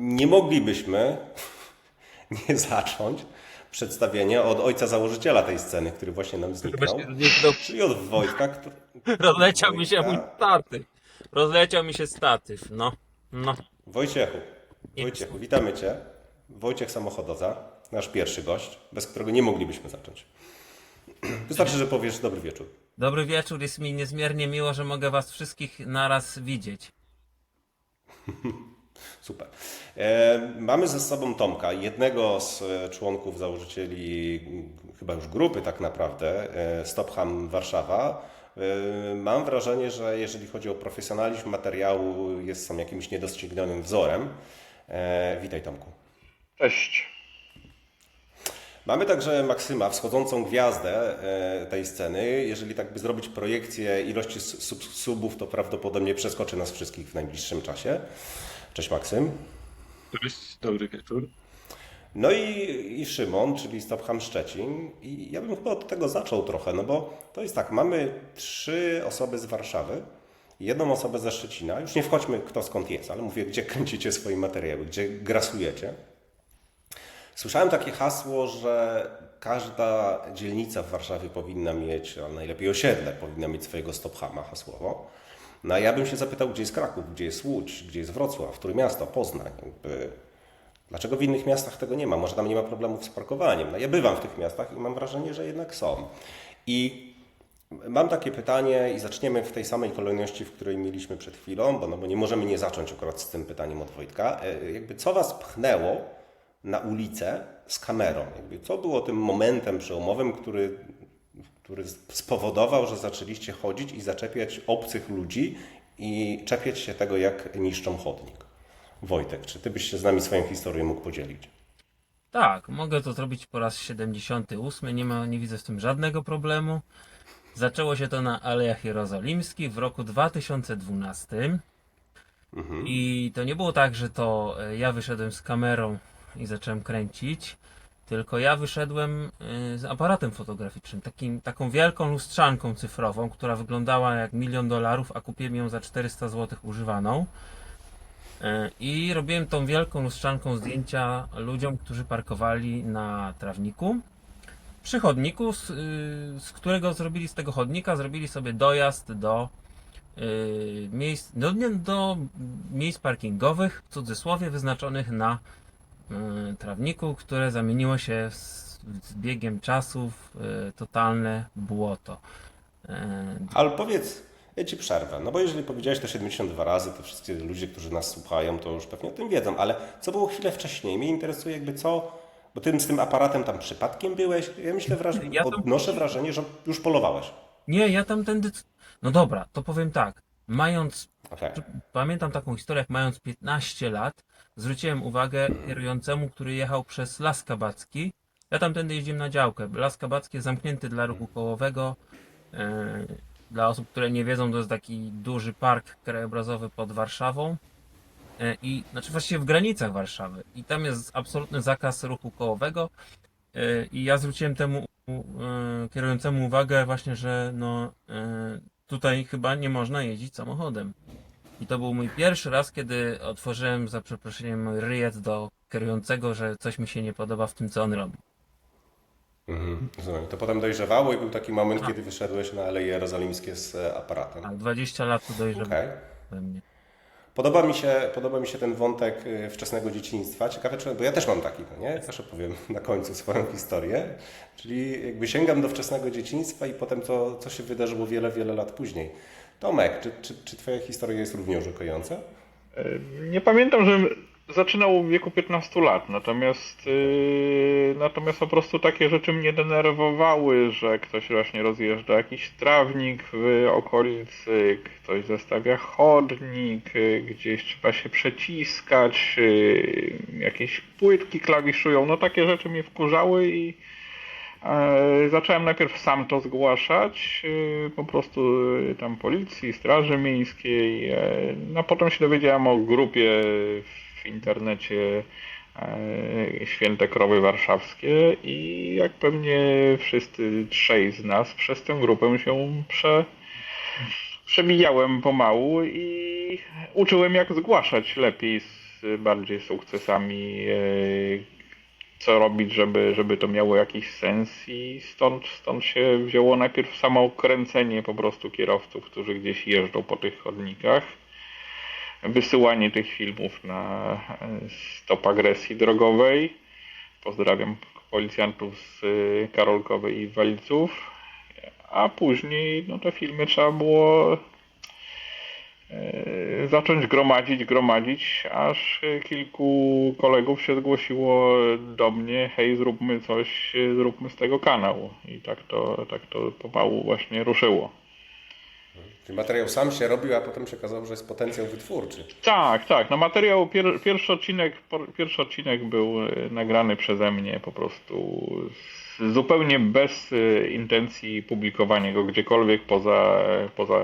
Nie moglibyśmy nie zacząć przedstawienia od ojca założyciela tej sceny, który właśnie nam Który właśnie zniknął, zniknął. czyli od Wojtka, Rozleciał mi się mój Wojtka. statyw. Rozleciał mi się statyw, no. No. Wojciechu, Jest. witamy Cię. Wojciech Samochodoza, nasz pierwszy gość, bez którego nie moglibyśmy zacząć. Wystarczy, że powiesz dobry wieczór. Dobry wieczór, jest mi niezmiernie miło, że mogę was wszystkich naraz widzieć. Super. Mamy ze sobą Tomka, jednego z członków, założycieli chyba już grupy tak naprawdę, Stopham Warszawa. Mam wrażenie, że jeżeli chodzi o profesjonalizm materiału, jest on jakimś niedostrzegnionym wzorem. Witaj Tomku. Cześć. Mamy także Maksyma, wschodzącą gwiazdę tej sceny. Jeżeli tak by zrobić projekcję ilości subów, to prawdopodobnie przeskoczy nas wszystkich w najbliższym czasie. Cześć Maksym. Cześć, dobry wieczór. No i Szymon, czyli Stopham Szczecin. I ja bym chyba od tego zaczął trochę, no bo to jest tak, mamy 3 osoby z Warszawy, jedną osobę ze Szczecina. Już nie wchodźmy kto skąd jest, ale mówię, gdzie kręcicie swoje materiały, gdzie grasujecie. Słyszałem takie hasło, że każda dzielnica w Warszawie powinna mieć, a najlepiej osiedle, powinna mieć swojego Stophama hasłowo. No a ja bym się zapytał, gdzie jest Kraków, gdzie jest Łódź, gdzie jest Wrocław, Trójmiasto, Poznań. Dlaczego w innych miastach tego nie ma? Może tam nie ma problemów z parkowaniem. No ja bywam w tych miastach i mam wrażenie, że jednak są. I mam takie pytanie i zaczniemy w tej samej kolejności, w której mieliśmy przed chwilą, bo nie możemy nie zacząć akurat z tym pytaniem od Wojtka. Jakby co Was pchnęło na ulicę z kamerą? Jakby co było tym momentem przełomowym, który spowodował, że zaczęliście chodzić i zaczepiać obcych ludzi i czepiać się tego, jak niszczą chodnik? Wojtek, czy Ty byś się z nami swoją historią mógł podzielić? Tak, mogę to zrobić po raz 78, nie widzę w tym żadnego problemu. Zaczęło się to na Alejach Jerozolimskich w roku 2012. I to nie było tak, że to ja wyszedłem z kamerą i zacząłem kręcić, tylko ja wyszedłem z aparatem fotograficznym, taką wielką lustrzanką cyfrową, która wyglądała jak $1 000 000, a kupiłem ją za 400 zł używaną. I robiłem tą wielką lustrzanką zdjęcia ludziom, którzy parkowali na trawniku. Przy chodniku, z którego zrobili z tego chodnika, zrobili sobie dojazd do miejsc, do miejsc parkingowych, w cudzysłowie, wyznaczonych na trawniku, które zamieniło się z biegiem czasu w totalne błoto. Ale powiedz, ja Ci przerwę, no bo jeżeli powiedziałeś to 72 razy, to wszyscy ludzie, którzy nas słuchają, to już pewnie o tym wiedzą, ale co było chwilę wcześniej? Mnie interesuje jakby co, bo Ty z tym aparatem tam przypadkiem byłeś? Ja myślę, Ja tam, odnoszę wrażenie, że już polowałeś. nie, ja tamtędy. No dobra, to powiem tak. Mając, Okej. pamiętam taką historię, jak mając 15 lat, zwróciłem uwagę kierującemu, który jechał przez Las Kabacki. Ja tamtędy jeździłem na działkę. Las Kabacki jest zamknięty dla ruchu kołowego. E, Dla osób, które nie wiedzą, to jest taki duży park krajobrazowy pod Warszawą. I znaczy właściwie w granicach Warszawy. I tam jest absolutny zakaz ruchu kołowego. I ja zwróciłem temu kierującemu uwagę właśnie, że no tutaj chyba nie można jeździć samochodem. I to był mój pierwszy raz, kiedy otworzyłem za przeproszeniem mój ryjec do kierującego, że coś mi się nie podoba w tym, co on robi. Rozumiem. To potem dojrzewało i był taki moment, Tak, kiedy wyszedłeś na Aleje Jerozolimskie z aparatem. tak, 20 lat to dojrzewa Okej. we mnie. Podoba mi się ten wątek wczesnego dzieciństwa. Ciekawe, bo ja też mam taki, no nie? Też opowiem na końcu swoją historię. Czyli jakby sięgam do wczesnego dzieciństwa i potem co się wydarzyło wiele, wiele lat później. Tomek, czy Twoja historia jest równie urzekająca? Nie pamiętam, żebym zaczynał w wieku 15 lat, natomiast po prostu takie rzeczy mnie denerwowały, że ktoś właśnie rozjeżdża jakiś trawnik w okolicy, ktoś zestawia chodnik, gdzieś trzeba się przeciskać, jakieś płytki klawiszują, no takie rzeczy mnie wkurzały i zacząłem najpierw sam to zgłaszać, po prostu tam policji, straży miejskiej. No potem się dowiedziałem o grupie w internecie Święte Krowy Warszawskie i jak pewnie wszyscy trzej z nas przez tę grupę się przebijałem pomału i uczyłem jak zgłaszać lepiej bardziej sukcesami, co robić, żeby to miało jakiś sens i stąd się wzięło najpierw samo kręcenie po prostu kierowców, którzy gdzieś jeżdżą po tych chodnikach, wysyłanie tych filmów na stop agresji drogowej. Pozdrawiam policjantów z Karolkowej i Waliców. A później no, te filmy trzeba było zacząć gromadzić, aż kilku kolegów się zgłosiło do mnie, hej, zróbmy coś, zróbmy z tego kanał. I tak to pomału właśnie ruszyło. Czyli materiał sam się robił, a potem się okazało, że jest potencjał wytwórczy. Tak, no materiał, pierwszy odcinek był nagrany przeze mnie po prostu zupełnie bez intencji publikowania go gdziekolwiek poza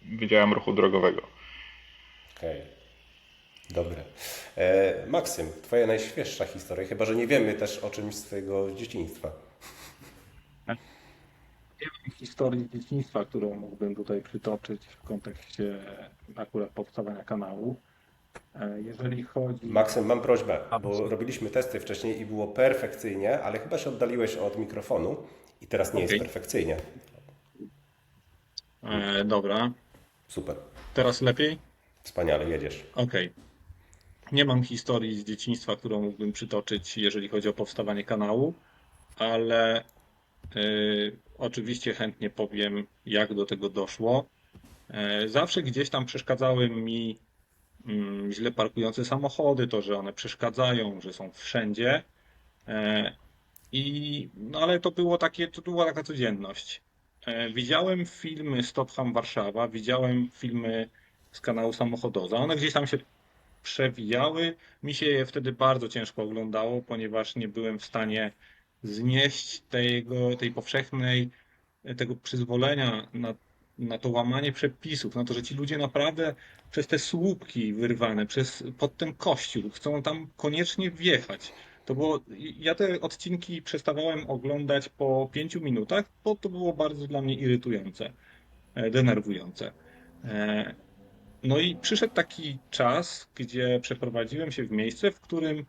Wydziałem Ruchu Drogowego. Okej. Dobre. Maksym, twoja najświeższa historia, chyba że nie wiemy też o czymś z twojego dzieciństwa. Nie wiem historii dzieciństwa, którą mógłbym tutaj przytoczyć w kontekście akurat powstawania kanału. Jeżeli chodzi... Maksym, mam prośbę, bo robiliśmy testy wcześniej i było perfekcyjnie, ale chyba się oddaliłeś od mikrofonu i teraz nie jest perfekcyjnie. Dobra, Super. teraz lepiej? Wspaniale, jedziesz. Okej. Nie mam historii z dzieciństwa, którą mógłbym przytoczyć, jeżeli chodzi o powstawanie kanału, ale oczywiście chętnie powiem, jak do tego doszło. Zawsze gdzieś tam przeszkadzały mi źle parkujące samochody, to, że one przeszkadzają, że są wszędzie. No ale to była taka codzienność. Widziałem filmy Stopham Warszawa, widziałem filmy z kanału Samochodoza. One gdzieś tam się przewijały. Mi się je wtedy bardzo ciężko oglądało, ponieważ nie byłem w stanie znieść tego przyzwolenia na to łamanie przepisów, na to, że ci ludzie naprawdę przez te słupki wyrwane, pod ten kościół chcą tam koniecznie wjechać. Ja te odcinki przestawałem oglądać po 5 minutach, bo to było bardzo dla mnie irytujące, denerwujące. No i przyszedł taki czas, gdzie przeprowadziłem się w miejsce, w którym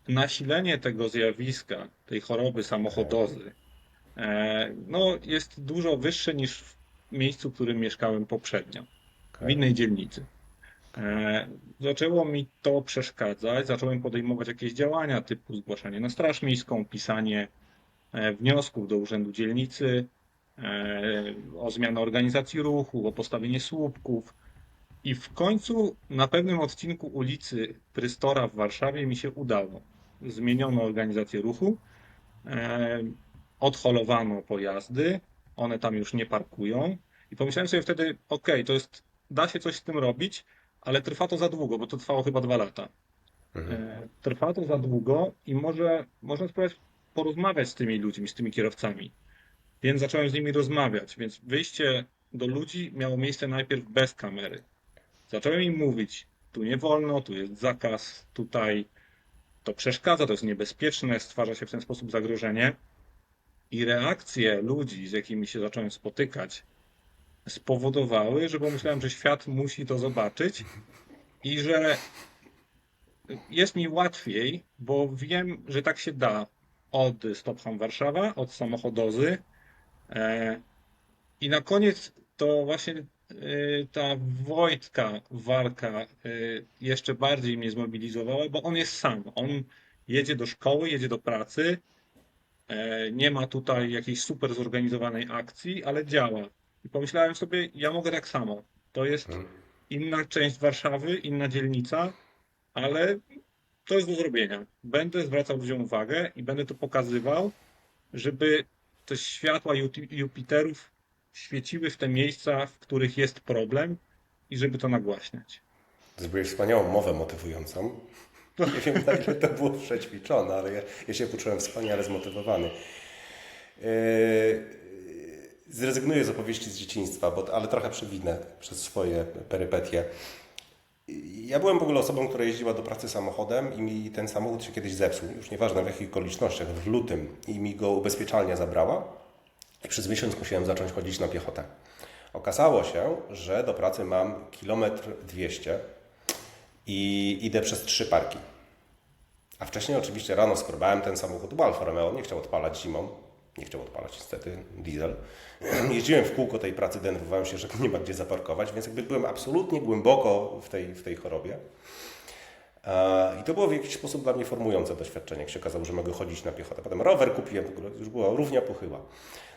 nasilenie tego zjawiska, tej choroby samochodozy, no, jest dużo wyższe niż w miejscu, w którym mieszkałem poprzednio, w innej dzielnicy. Zaczęło mi to przeszkadzać, zacząłem podejmować jakieś działania typu zgłaszanie na Straż Miejską, pisanie wniosków do Urzędu Dzielnicy o zmianę organizacji ruchu, o postawienie słupków. I w końcu na pewnym odcinku ulicy Prystora w Warszawie mi się udało. Zmieniono organizację ruchu, odholowano pojazdy, one tam już nie parkują i pomyślałem sobie wtedy, da się coś z tym robić, ale trwa to za długo, bo to trwało chyba 2 lata. Trwa to za długo i można spróbować porozmawiać z tymi ludźmi, z tymi kierowcami. Więc zacząłem z nimi rozmawiać, więc wyjście do ludzi miało miejsce najpierw bez kamery. Zacząłem im mówić, tu nie wolno, tu jest zakaz, tutaj to przeszkadza, to jest niebezpieczne, stwarza się w ten sposób zagrożenie. I reakcje ludzi, z jakimi się zacząłem spotykać, spowodowały, że pomyślałem, że świat musi to zobaczyć i że jest mi łatwiej, bo wiem, że tak się da od Stopham Warszawa, od Samochodozy. I na koniec to właśnie ta Wojtka walka jeszcze bardziej mnie zmobilizowała, bo on jest sam. On jedzie do szkoły, jedzie do pracy. Nie ma tutaj jakiejś super zorganizowanej akcji, ale działa. I pomyślałem sobie, ja mogę tak samo. To jest inna część Warszawy, inna dzielnica, ale to jest do zrobienia. Będę zwracał ludziom uwagę i będę to pokazywał, żeby te światła Jupiterów świeciły w te miejsca, w których jest problem i żeby to nagłaśniać. Zrobiłeś wspaniałą mowę motywującą. Nie wiem, na ile to było przećwiczone, ale ja się poczułem wspaniale zmotywowany. Zrezygnuję z opowieści z dzieciństwa, ale trochę przewinę przez swoje perypetie. Ja byłem w ogóle osobą, która jeździła do pracy samochodem i mi ten samochód się kiedyś zepsuł, już nieważne w jakich okolicznościach, w lutym, i mi go ubezpieczalnia zabrała i przez miesiąc musiałem zacząć chodzić na piechotę. Okazało się, że do pracy mam 1,2 km i idę przez 3 parki. A wcześniej oczywiście rano skrobałem ten samochód, bo Alfa Romeo nie chciał odpalać zimą. Nie chciał odpalać niestety, diesel. Jeździłem w kółko tej pracy, denerwowałem się, że nie ma gdzie zaparkować, więc jakby byłem absolutnie głęboko w tej chorobie. I to było w jakiś sposób dla mnie formujące doświadczenie, jak się okazało, że mogę chodzić na piechotę. Potem rower kupiłem, w ogóle już była równia pochyła.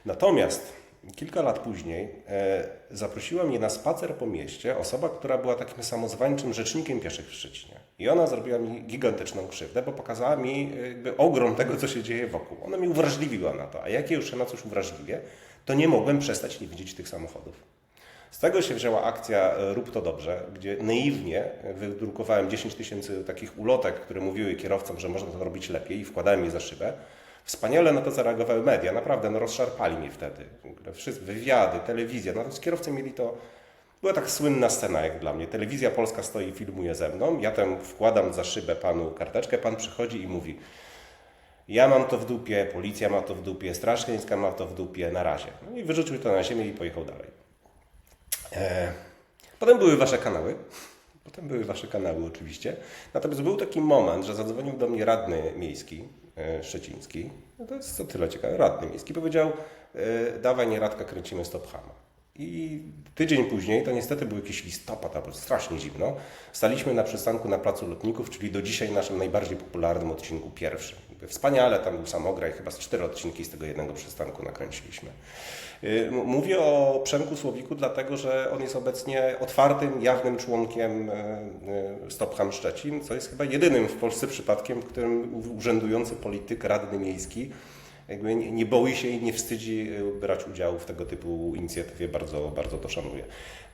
Natomiast kilka lat później zaprosiła mnie na spacer po mieście osoba, która była takim samozwańczym rzecznikiem pieszych w Szczecinie. I ona zrobiła mi gigantyczną krzywdę, bo pokazała mi jakby ogrom tego, co się dzieje wokół. Ona mnie uwrażliwiła na to, a jak ja już się na coś uwrażliwię, to nie mogłem przestać nie widzieć tych samochodów. Z tego się wzięła akcja Rób to dobrze, gdzie naiwnie wydrukowałem 10 000 takich ulotek, które mówiły kierowcom, że można to robić lepiej i wkładałem je za szybę. Wspaniale na to zareagowały media, naprawdę, no rozszarpali mnie wtedy. Wszystkie wywiady, telewizja, natomiast kierowcy mieli to... Była tak słynna scena jak dla mnie. Telewizja polska stoi i filmuje ze mną, ja tam wkładam za szybę panu karteczkę, pan przychodzi i mówi: ja mam to w dupie, policja ma to w dupie, Straż Miejska ma to w dupie, na razie. No i wyrzucił to na ziemię i pojechał dalej. Potem były wasze kanały. Oczywiście. Natomiast był taki moment, że zadzwonił do mnie radny miejski, szczeciński. No to jest o tyle ciekawe. Radny miejski powiedział: dawaj, nie Radka, kręcimy Stop Hama. I tydzień później, to niestety był jakiś listopad, albo strasznie zimno, staliśmy na przystanku na Placu Lotników, czyli do dzisiaj naszym najbardziej popularnym odcinku pierwszym. Wspaniale, tam był samograj, chyba z 4 odcinki z tego jednego przystanku nakręciliśmy. Mówię o Przemku Słowiku, dlatego że on jest obecnie otwartym, jawnym członkiem Stop Ham Szczecin, co jest chyba jedynym w Polsce przypadkiem, w którym urzędujący polityk, radny miejski jakby nie boi się i nie wstydzi brać udziału w tego typu inicjatywie, bardzo, bardzo to szanuję.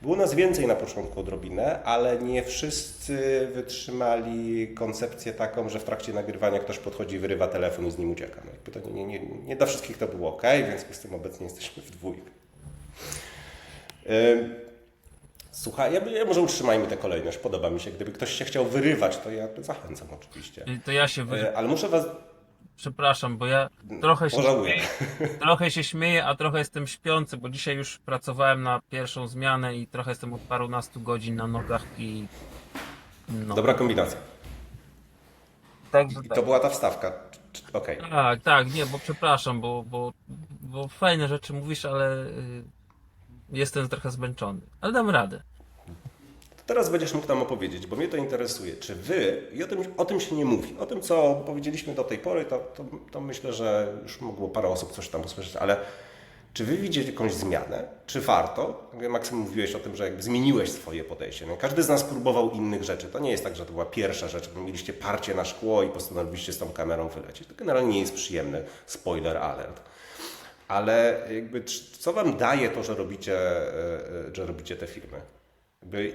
Było nas więcej na początku odrobinę, ale nie wszyscy wytrzymali koncepcję taką, że w trakcie nagrywania ktoś podchodzi, wyrywa telefon i z nim ucieka. No jakby to nie dla wszystkich to było ok, więc z tym obecnie jesteśmy w dwójkę. Słuchaj, ja może utrzymajmy tę kolejność, podoba mi się. Gdyby ktoś się chciał wyrywać, to ja zachęcam oczywiście. To ja się Ale muszę was... Przepraszam, bo ja trochę się Pożałuję. trochę się śmieję, a trochę jestem śpiący, bo dzisiaj już pracowałem na pierwszą zmianę i trochę jestem od parunastu godzin na nogach i no. Dobra kombinacja. Także I tak. to była ta wstawka. Okej. Tak, nie, bo przepraszam, bo fajne rzeczy mówisz, ale jestem trochę zmęczony. Ale dam radę. Teraz będziesz mógł nam opowiedzieć, bo mnie to interesuje. Czy wy, i o tym się nie mówi, o tym, co powiedzieliśmy do tej pory, to myślę, że już mogło parę osób coś tam usłyszeć, ale czy wy widzicie jakąś zmianę? Czy warto? Maksym, mówiłeś o tym, że jakby zmieniłeś swoje podejście. No, każdy z nas próbował innych rzeczy. To nie jest tak, że to była pierwsza rzecz, że mieliście parcie na szkło i postanowiliście z tą kamerą wylecieć. To generalnie nie jest przyjemne. Spoiler alert. Ale jakby, co wam daje to, że robicie te filmy?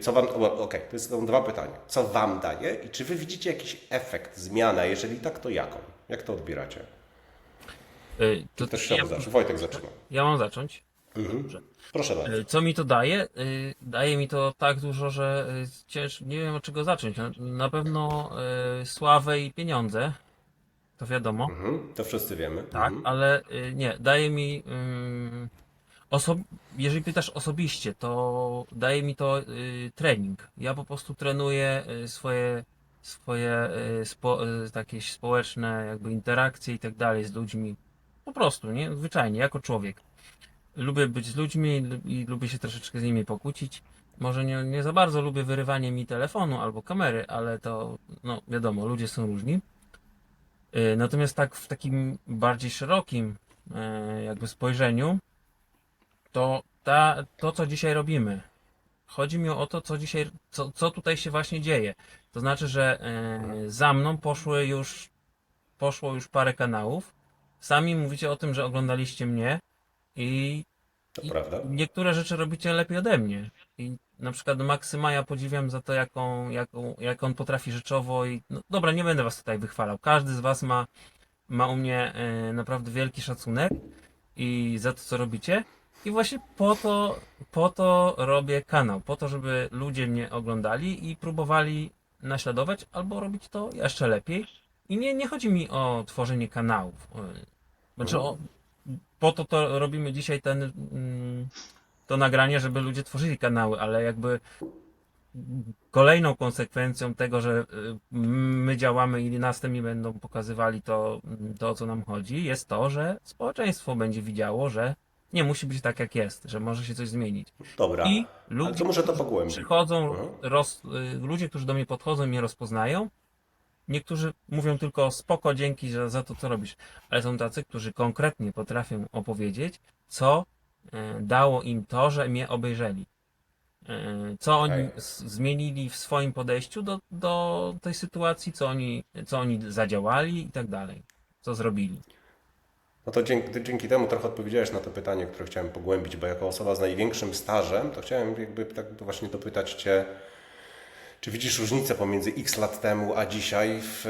Co wam, okej, to są 2 pytania. Co wam daje i czy wy widzicie jakiś efekt, zmianę? Jeżeli tak, to jaką? Jak to odbieracie? To Ktoś chciałby zacząć. Wojtek zaczyna. ja mam zacząć. Dobrze. Proszę bardzo. Co mi to daje? Daje mi to tak dużo, że nie wiem od czego zacząć. Na pewno sławę i pieniądze, to wiadomo. To wszyscy wiemy. Tak, ale nie, daje mi. Jeżeli pytasz osobiście, to daje mi to trening. Ja po prostu trenuję takie społeczne jakby interakcje i tak dalej z ludźmi. Po prostu, nie? Zwyczajnie, jako człowiek. Lubię być z ludźmi i lubię się troszeczkę z nimi pokłócić. Może nie za bardzo lubię wyrywanie mi telefonu albo kamery, ale to, no wiadomo, ludzie są różni. Natomiast tak w takim bardziej szerokim jakby spojrzeniu, to co dzisiaj robimy. Chodzi mi o to, co tutaj się właśnie dzieje. To znaczy, że za mną poszło już parę kanałów. Sami mówicie o tym, że oglądaliście mnie i To prawda. niektóre rzeczy robicie lepiej ode mnie. I na przykład Maksyma ja podziwiam za to, jak on potrafi rzeczowo i no, dobra, nie będę was tutaj wychwalał. Każdy z was ma u mnie naprawdę wielki szacunek i za to, co robicie. I właśnie po to robię kanał, po to, żeby ludzie mnie oglądali i próbowali naśladować albo robić to jeszcze lepiej. I nie chodzi mi o tworzenie kanałów. Znaczy, po to robimy dzisiaj to nagranie, żeby ludzie tworzyli kanały, ale jakby kolejną konsekwencją tego, że my działamy i następni będą pokazywali to, o co nam chodzi, jest to, że społeczeństwo będzie widziało, że nie musi być tak, jak jest, że może się coś zmienić. Dobra, I ale to ludzie, może to którzy pogłębi. przychodzą, Mhm. ludzie, którzy do mnie podchodzą i mnie rozpoznają, niektórzy mówią tylko spoko, dzięki za to, co robisz, ale są tacy, którzy konkretnie potrafią opowiedzieć, co dało im to, że mnie obejrzeli. Co oni Okej. zmienili w swoim podejściu do tej sytuacji, co oni zadziałali i tak dalej, co zrobili. No to dzięki temu trochę odpowiedziałeś na to pytanie, które chciałem pogłębić, bo jako osoba z największym stażem, to chciałem jakby tak właśnie dopytać Cię, czy widzisz różnicę pomiędzy x lat temu a dzisiaj w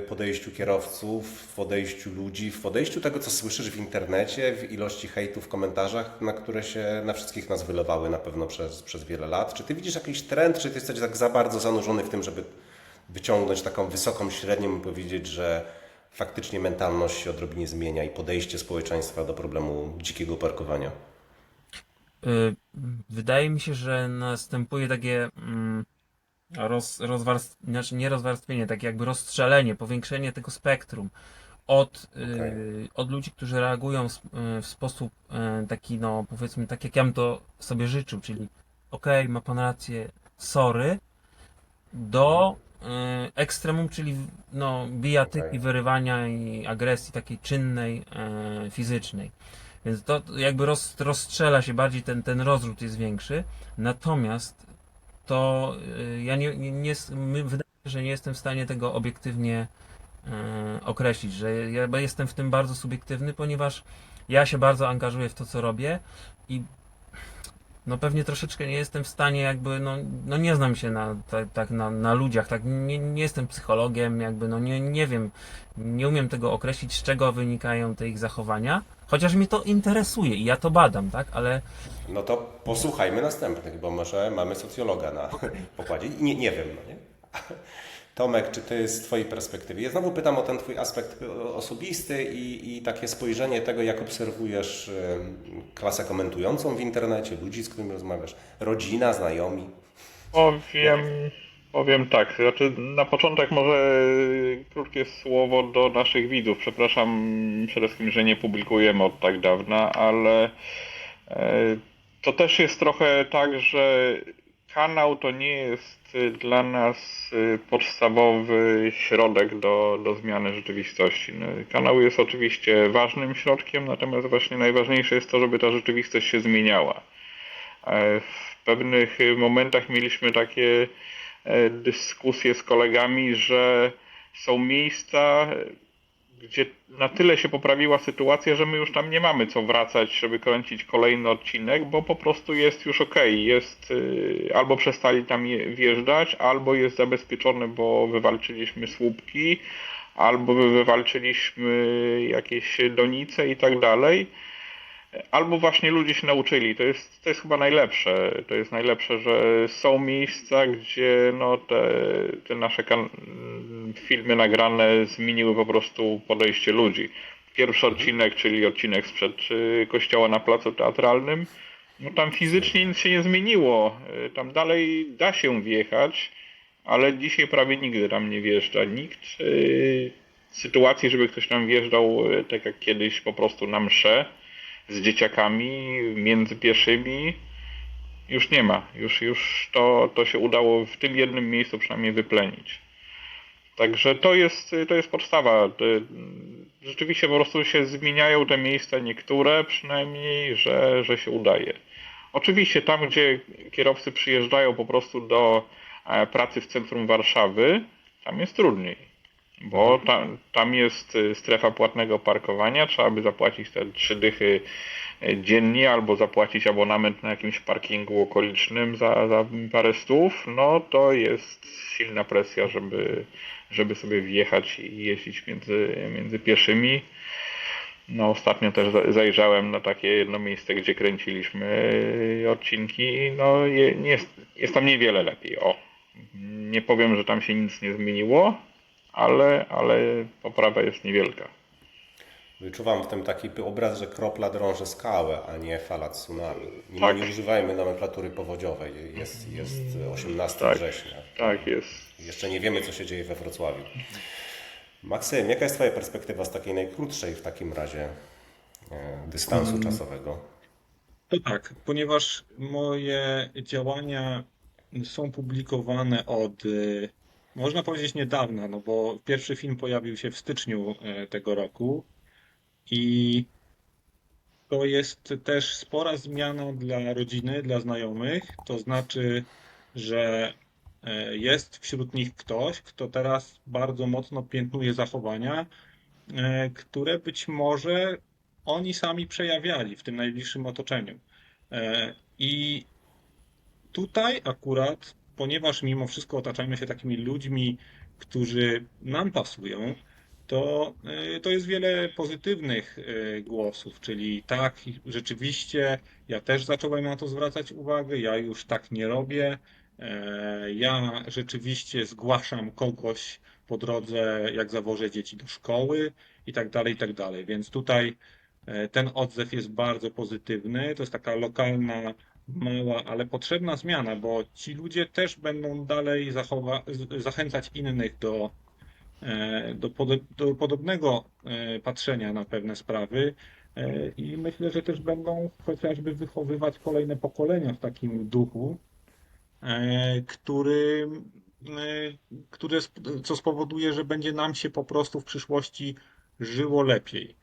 podejściu kierowców, w podejściu ludzi, w podejściu tego, co słyszysz w internecie, w ilości hejtu w komentarzach, na które się na wszystkich nas wylewały na pewno przez wiele lat? Czy Ty widzisz jakiś trend, czy Ty jesteś tak za bardzo zanurzony w tym, żeby wyciągnąć taką wysoką średnią i powiedzieć, że faktycznie mentalność się odrobinę zmienia i podejście społeczeństwa do problemu dzikiego parkowania? Y, Wydaje mi się, że następuje takie znaczy nie rozwarstwienie, takie jakby rozstrzelenie, powiększenie tego spektrum Okej. od ludzi, którzy reagują w sposób taki, no powiedzmy, tak jak ja bym to sobie życzył, czyli okej, ma pan rację, sorry, do ekstremum, czyli no, bijatyki, Okej. wyrywania i agresji takiej czynnej, fizycznej. Więc to jakby rozstrzela się bardziej, ten rozrzut jest większy. Natomiast to ja wydaje mi się, że nie jestem w stanie tego obiektywnie określić, że ja jestem w tym bardzo subiektywny, ponieważ ja się bardzo angażuję w to, co robię i no pewnie troszeczkę nie jestem w stanie jakby, no nie znam się na ludziach, tak, nie jestem psychologiem, jakby, no nie wiem, nie umiem tego określić, z czego wynikają te ich zachowania, chociaż mnie to interesuje i ja to badam, tak, ale No to posłuchajmy następnych, bo może mamy socjologa na pokładzie. I nie wiem, no nie? Tomek, czy ty z twojej perspektywy? Ja znowu pytam o ten twój aspekt osobisty i takie spojrzenie tego, jak obserwujesz klasę komentującą w internecie, ludzi, z którymi rozmawiasz, rodzina, znajomi. Jak? Powiem, powiem tak, znaczy na początek może krótkie słowo do naszych widzów. Przepraszam przede wszystkim, że nie publikujemy od tak dawna, ale e, to też jest trochę tak, że kanał to nie jest dla nas podstawowy środek do zmiany rzeczywistości. No, kanał jest oczywiście ważnym środkiem, natomiast właśnie najważniejsze jest to, żeby ta rzeczywistość się zmieniała. W pewnych momentach mieliśmy takie dyskusje z kolegami, że są miejsca, gdzie na tyle się poprawiła sytuacja, że my już tam nie mamy co wracać, żeby kręcić kolejny odcinek, bo po prostu jest już okej. Jest albo przestali tam wjeżdżać, albo jest zabezpieczone, bo wywalczyliśmy słupki, albo wywalczyliśmy jakieś donice i tak dalej. Albo właśnie ludzie się nauczyli. To jest chyba najlepsze. To jest najlepsze, że są miejsca, gdzie no te nasze filmy nagrane zmieniły po prostu podejście ludzi. Pierwszy odcinek, czyli odcinek sprzed kościoła na placu teatralnym, no tam fizycznie nic się nie zmieniło. Tam dalej da się wjechać, ale dzisiaj prawie nigdy tam nie wjeżdża nikt. Sytuacji, żeby ktoś tam wjeżdżał tak jak kiedyś po prostu na mszę z dzieciakami między pieszymi już nie ma. Już to się udało w tym jednym miejscu przynajmniej wyplenić. Także to jest podstawa. Rzeczywiście po prostu się zmieniają te miejsca niektóre przynajmniej, że się udaje. Oczywiście tam, gdzie kierowcy przyjeżdżają po prostu do pracy w centrum Warszawy, tam jest trudniej. Bo tam jest strefa płatnego parkowania, trzeba by zapłacić te 3 dychy dziennie albo zapłacić abonament na jakimś parkingu okolicznym za parę stów, no to jest silna presja, żeby sobie wjechać i jeździć między pieszymi. No ostatnio też zajrzałem na takie jedno miejsce, gdzie kręciliśmy odcinki, no jest tam niewiele lepiej, o. Nie powiem, że tam się nic nie zmieniło, ale poprawa jest niewielka. Wyczuwam w tym taki obraz, że kropla drąży skałę, a nie fala tsunami. Tak. Nie używajmy nomenklatury powodziowej. Jest 18 Tak. września. Tak jest. Jeszcze nie wiemy, co się dzieje we Wrocławiu. Maksym, jaka jest Twoja perspektywa z takiej najkrótszej w takim razie dystansu czasowego? To tak, ponieważ moje działania są publikowane od, można powiedzieć, niedawna, no bo pierwszy film pojawił się w styczniu tego roku i to jest też spora zmiana dla rodziny, dla znajomych. To znaczy, że jest wśród nich ktoś, kto teraz bardzo mocno piętnuje zachowania, które być może oni sami przejawiali w tym najbliższym otoczeniu. I tutaj akurat, ponieważ mimo wszystko otaczamy się takimi ludźmi, którzy nam pasują, to jest wiele pozytywnych głosów, czyli tak, rzeczywiście, ja też zacząłem na to zwracać uwagę, ja już tak nie robię, ja rzeczywiście zgłaszam kogoś po drodze, jak zawożę dzieci do szkoły i tak dalej, i tak dalej. Więc tutaj ten odzew jest bardzo pozytywny. To jest taka lokalna, mała, ale potrzebna zmiana, bo ci ludzie też będą dalej zachęcać innych do podobnego patrzenia na pewne sprawy. I myślę, że też będą chociażby wychowywać kolejne pokolenia w takim duchu, który, co spowoduje, że będzie nam się po prostu w przyszłości żyło lepiej.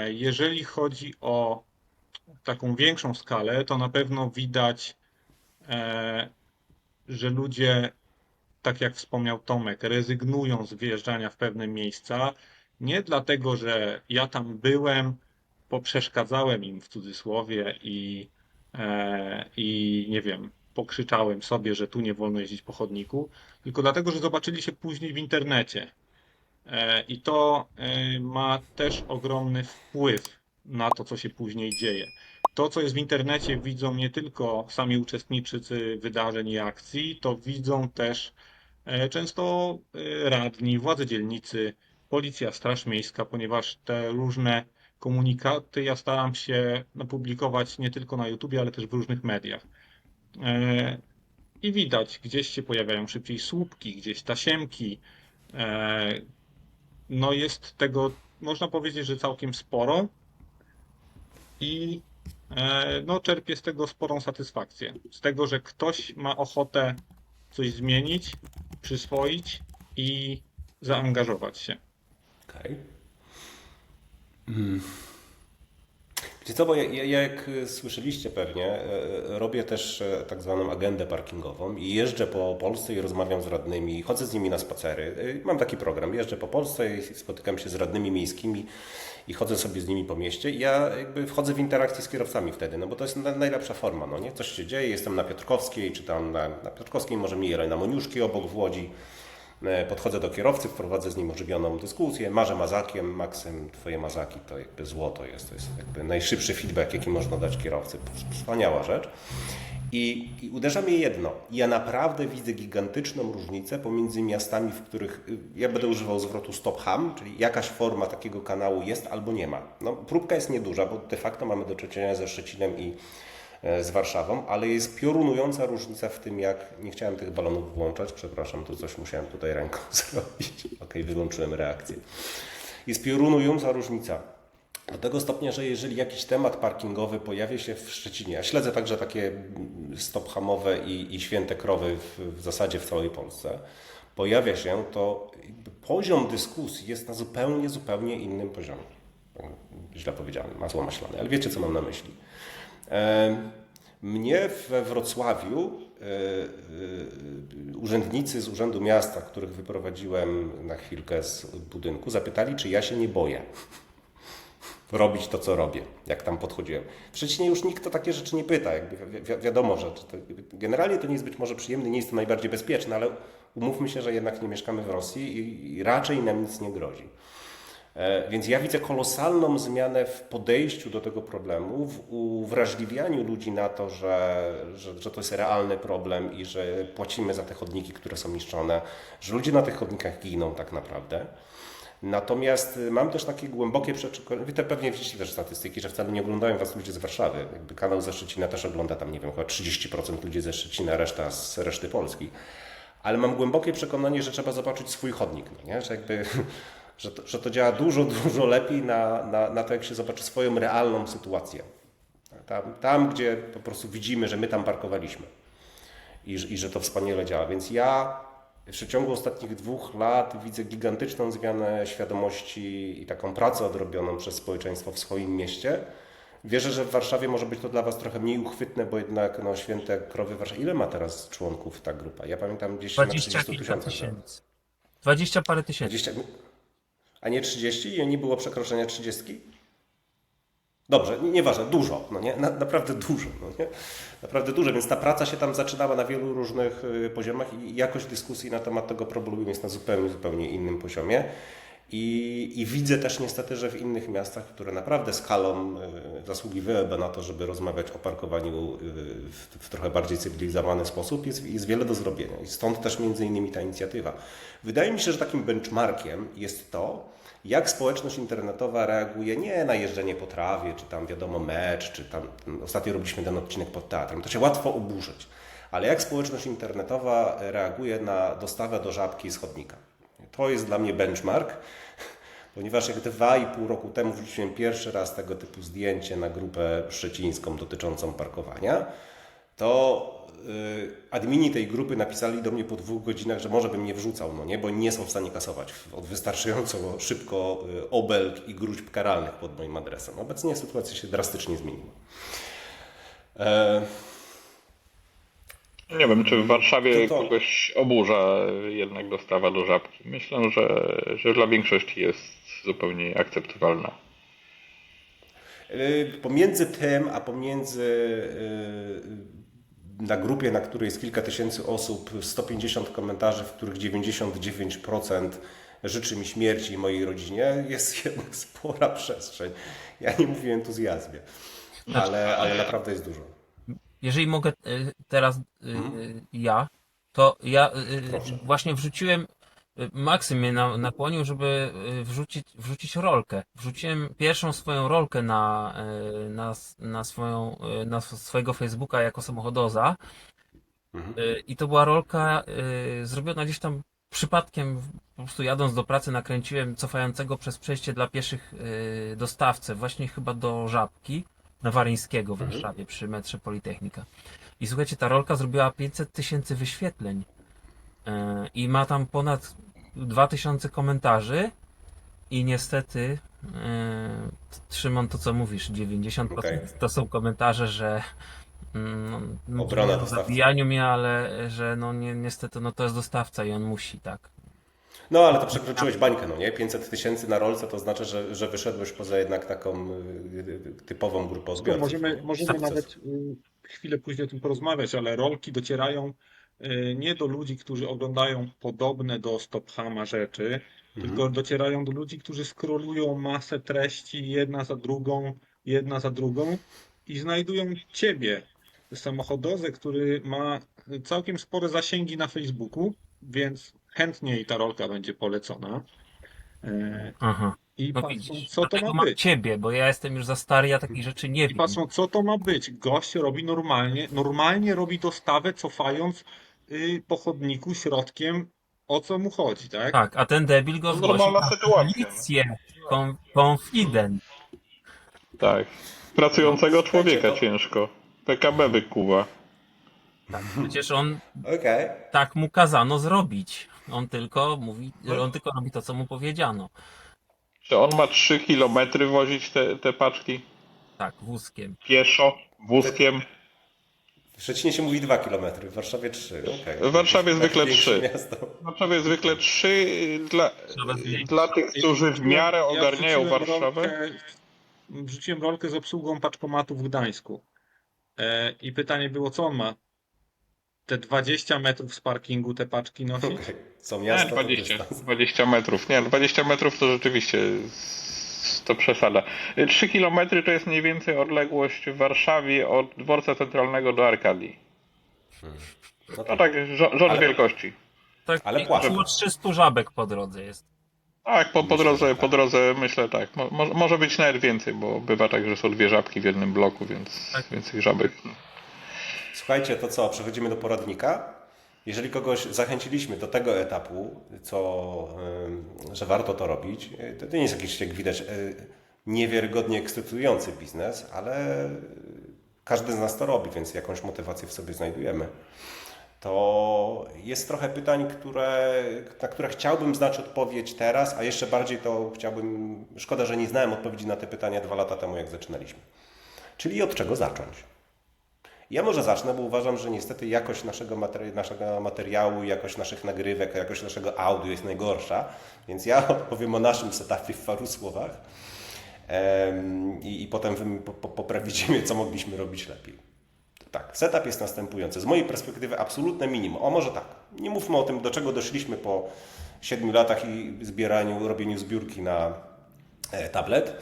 Jeżeli chodzi o taką większą skalę, to na pewno widać, że ludzie, tak jak wspomniał Tomek, rezygnują z wyjeżdżania w pewne miejsca. Nie dlatego, że ja tam byłem, poprzeszkadzałem im w cudzysłowie i nie wiem, pokrzyczałem sobie, że tu nie wolno jeździć po chodniku, tylko dlatego, że zobaczyli się później w internecie. I to ma też ogromny wpływ na to, co się później dzieje. To, co jest w internecie, widzą nie tylko sami uczestnicy wydarzeń i akcji, to widzą też często radni, władze dzielnicy, policja, straż miejska, ponieważ te różne komunikaty ja staram się publikować nie tylko na YouTubie, ale też w różnych mediach. I widać, gdzieś się pojawiają szybciej słupki, gdzieś tasiemki. No jest tego, można powiedzieć, że całkiem sporo i no, czerpię z tego sporą satysfakcję. Z tego, że ktoś ma ochotę coś zmienić, przyswoić i zaangażować się. Okej. Wiecie co, bo ja jak słyszeliście pewnie, robię też tak zwaną agendę parkingową i jeżdżę po Polsce i rozmawiam z radnymi, chodzę z nimi na spacery. Mam taki program, jeżdżę po Polsce i spotykam się z radnymi miejskimi i chodzę sobie z nimi po mieście i ja jakby wchodzę w interakcję z kierowcami wtedy, no bo to jest najlepsza forma, no nie? Coś się dzieje, jestem na Piotrkowskiej, czy tam na Piotrkowskiej może mniej, ale na Moniuszki obok w Łodzi. Podchodzę do kierowcy, wprowadzę z nim ożywioną dyskusję, marzę mazakiem, Maksym, twoje mazaki to jakby złoto jest, to jest jakby najszybszy feedback, jaki można dać kierowcy. Wspaniała rzecz. I uderza mnie jedno, ja naprawdę widzę gigantyczną różnicę pomiędzy miastami, w których ja będę używał zwrotu stop ham, czyli jakaś forma takiego kanału jest albo nie ma. No, próbka jest nieduża, bo de facto mamy do czynienia ze Szczecinem i z Warszawą, ale jest piorunująca różnica w tym, jak nie chciałem tych balonów włączać, przepraszam, tu coś musiałem tutaj ręką zrobić. Okej, wyłączyłem reakcję. Jest piorunująca różnica. Do tego stopnia, że jeżeli jakiś temat parkingowy pojawia się w Szczecinie, ja śledzę także takie stop-hamowe i święte krowy w zasadzie w całej Polsce, pojawia się, to poziom dyskusji jest na zupełnie innym poziomie. Źle powiedziałem, masło maślane, ale wiecie, co mam na myśli. Mnie we Wrocławiu urzędnicy z Urzędu Miasta, których wyprowadziłem na chwilkę z budynku, zapytali, czy ja się nie boję robić to, co robię, jak tam podchodziłem. W Szczecinie już nikt o takie rzeczy nie pyta. Jakby wiadomo, że generalnie to nie jest być może przyjemne, nie jest to najbardziej bezpieczne, ale umówmy się, że jednak nie mieszkamy w Rosji i raczej nam nic nie grozi. Więc ja widzę kolosalną zmianę w podejściu do tego problemu, w uwrażliwianiu ludzi na to, że to jest realny problem i że płacimy za te chodniki, które są niszczone, że ludzie na tych chodnikach giną tak naprawdę. Natomiast mam też takie głębokie przekonanie, wy pewnie widzicie też statystyki, że wcale nie oglądają was ludzie z Warszawy. Jakby kanał ze Szczecina też ogląda tam, nie wiem, chyba 30% ludzi ze Szczecina, reszta z reszty Polski. Ale mam głębokie przekonanie, że trzeba zobaczyć swój chodnik, no nie? Że jakby, że to działa dużo, dużo lepiej na to, jak się zobaczy swoją realną sytuację. Tam, gdzie po prostu widzimy, że my tam parkowaliśmy i że to wspaniale działa. Więc ja w przeciągu ostatnich 2 lat widzę gigantyczną zmianę świadomości i taką pracę odrobioną przez społeczeństwo w swoim mieście. Wierzę, że w Warszawie może być to dla Was trochę mniej uchwytne, bo jednak no, Święte Krowy Warszawa. Ile ma teraz członków ta grupa? Ja pamiętam gdzieś na 20 30 kilka tysiącach. tysięcy. 20 parę tysięcy. 20, a nie 30? I nie było przekroczenia 30? Dobrze, nieważne, dużo, no nie? Naprawdę dużo, no nie? Naprawdę dużo, więc ta praca się tam zaczynała na wielu różnych poziomach i jakość dyskusji na temat tego problemu jest na zupełnie innym poziomie. I widzę też niestety, że w innych miastach, które naprawdę skalą zasługiwałyby na to, żeby rozmawiać o parkowaniu w trochę bardziej cywilizowany sposób, jest wiele do zrobienia. I stąd też między innymi ta inicjatywa. Wydaje mi się, że takim benchmarkiem jest to, jak społeczność internetowa reaguje nie na jeżdżenie po trawie, czy tam wiadomo mecz, czy tam ostatnio robiliśmy ten odcinek pod teatrem. To się łatwo oburzyć. Ale jak społeczność internetowa reaguje na dostawę do Żabki z chodnika. To jest dla mnie benchmark, ponieważ jak 2,5 roku temu wrzuciłem pierwszy raz tego typu zdjęcie na grupę szczecińską dotyczącą parkowania, to admini tej grupy napisali do mnie po 2 godzinach, że może bym nie wrzucał, no nie, bo nie są w stanie kasować od wystarczająco szybko obelg i gróźb karalnych pod moim adresem. Obecnie sytuacja się drastycznie zmieniła. Nie wiem, czy w Warszawie To- kogoś oburza jednak dostawa do Żabki. Myślę, że dla większości jest zupełnie akceptowalna. Pomiędzy tym, a pomiędzy na grupie, na której jest kilka tysięcy osób, 150 komentarzy, w których 99% życzy mi śmierci i mojej rodzinie, jest jednak spora przestrzeń. Ja nie mówię o entuzjazmie, ale naprawdę jest dużo. Jeżeli mogę teraz ja, to ja Proszę. właśnie wrzuciłem, Maksym mnie nakłonił, żeby wrzucić rolkę. Wrzuciłem pierwszą swoją rolkę na swojego Facebooka jako samochodoza i to była rolka zrobiona gdzieś tam przypadkiem, po prostu jadąc do pracy nakręciłem cofającego przez przejście dla pieszych dostawcę, właśnie chyba do Żabki na Waryńskiego w Warszawie przy metrze Politechnika. I słuchajcie, ta rolka zrobiła 500 000 wyświetleń i ma tam ponad 2000 komentarzy i niestety Szymon, to co mówisz, 90% Okej. to są komentarze, że Obrona nie o dostawcy. zabijaniu mnie, ale że no niestety no to jest dostawca i on musi, tak. No ale to przekroczyłeś bańkę, no nie? 500 000 na rolce to znaczy, że wyszedłeś poza jednak taką typową grupę odbiorców. Możemy nie? nawet chwilę później o tym porozmawiać, ale rolki docierają nie do ludzi, którzy oglądają podobne do Stophama rzeczy, tylko docierają do ludzi, którzy scrollują masę treści jedna za drugą i znajdują ciebie, samochodozę, który ma całkiem spore zasięgi na Facebooku, więc chętnie i ta rolka będzie polecona. Aha. I No patrzą, widzisz, co to dlatego ma mam być. ciebie, bo ja jestem już za stary, ja takich rzeczy nie I wiem. patrzą, co to ma być. Gość robi normalnie robi dostawę, cofając po chodniku środkiem, o co mu chodzi, tak? Tak, a ten debil go zgłosił Normalna na sytuacja, policję, konfident. Tak. Pracującego człowieka Słuchajcie, ciężko. PKB wykuwa. Tak, przecież on Okej. tak mu kazano zrobić. On tylko mówi, on tylko robi to, co mu powiedziano. Czy on ma 3 kilometry wozić te paczki? Tak, wózkiem. Pieszo? Wózkiem? W Szczecinie się mówi 2 km, w Warszawie 3. Okay. W Warszawie zwykle Większe 3. Miasto. W Warszawie zwykle 3 Trzeba zmienić. dla tych, którzy w miarę ogarniają Warszawę. Wrzuciłem rolkę z obsługą paczkomatu w Gdańsku. I pytanie było, co on ma? Te 20 metrów z parkingu te paczki nosić? Okay. Co Nie, miasto, to 20, dystans. 20 metrów. Nie, 20 metrów to rzeczywiście to przesada. 3 kilometry to jest mniej więcej odległość w Warszawie od dworca centralnego do Arkadii. No To tak. tak, rząd Ale- wielkości. Tak, Ale i płaszcz. około 300 żabek po drodze jest. Tak, po Myślę, drodze, że po tak. drodze myślę tak. Może być nawet więcej, bo bywa tak, że są dwie żabki w jednym bloku, więc Tak. więcej żabek. Słuchajcie, to co? Przechodzimy do poradnika. Jeżeli kogoś zachęciliśmy do tego etapu, że warto to robić, to nie jest jakiś, jak widać, niewiarygodnie ekscytujący biznes, ale każdy z nas to robi, więc jakąś motywację w sobie znajdujemy. To jest trochę pytań, na które chciałbym znać odpowiedź teraz, a jeszcze bardziej to chciałbym. Szkoda, że nie znałem odpowiedzi na te pytania 2 lata temu, jak zaczynaliśmy. Czyli od czego zacząć? Ja może zacznę, bo uważam, że niestety jakość naszego materiału, jakość naszych nagrywek, jakość naszego audio jest najgorsza, więc ja opowiem o naszym setupie w paru słowach i potem wy poprawicie mnie, co mogliśmy robić lepiej. Tak, setup jest następujący. Z mojej perspektywy absolutne minimum. O, może tak. Nie mówmy o tym, do czego doszliśmy po 7 latach i robieniu zbiórki na tablet.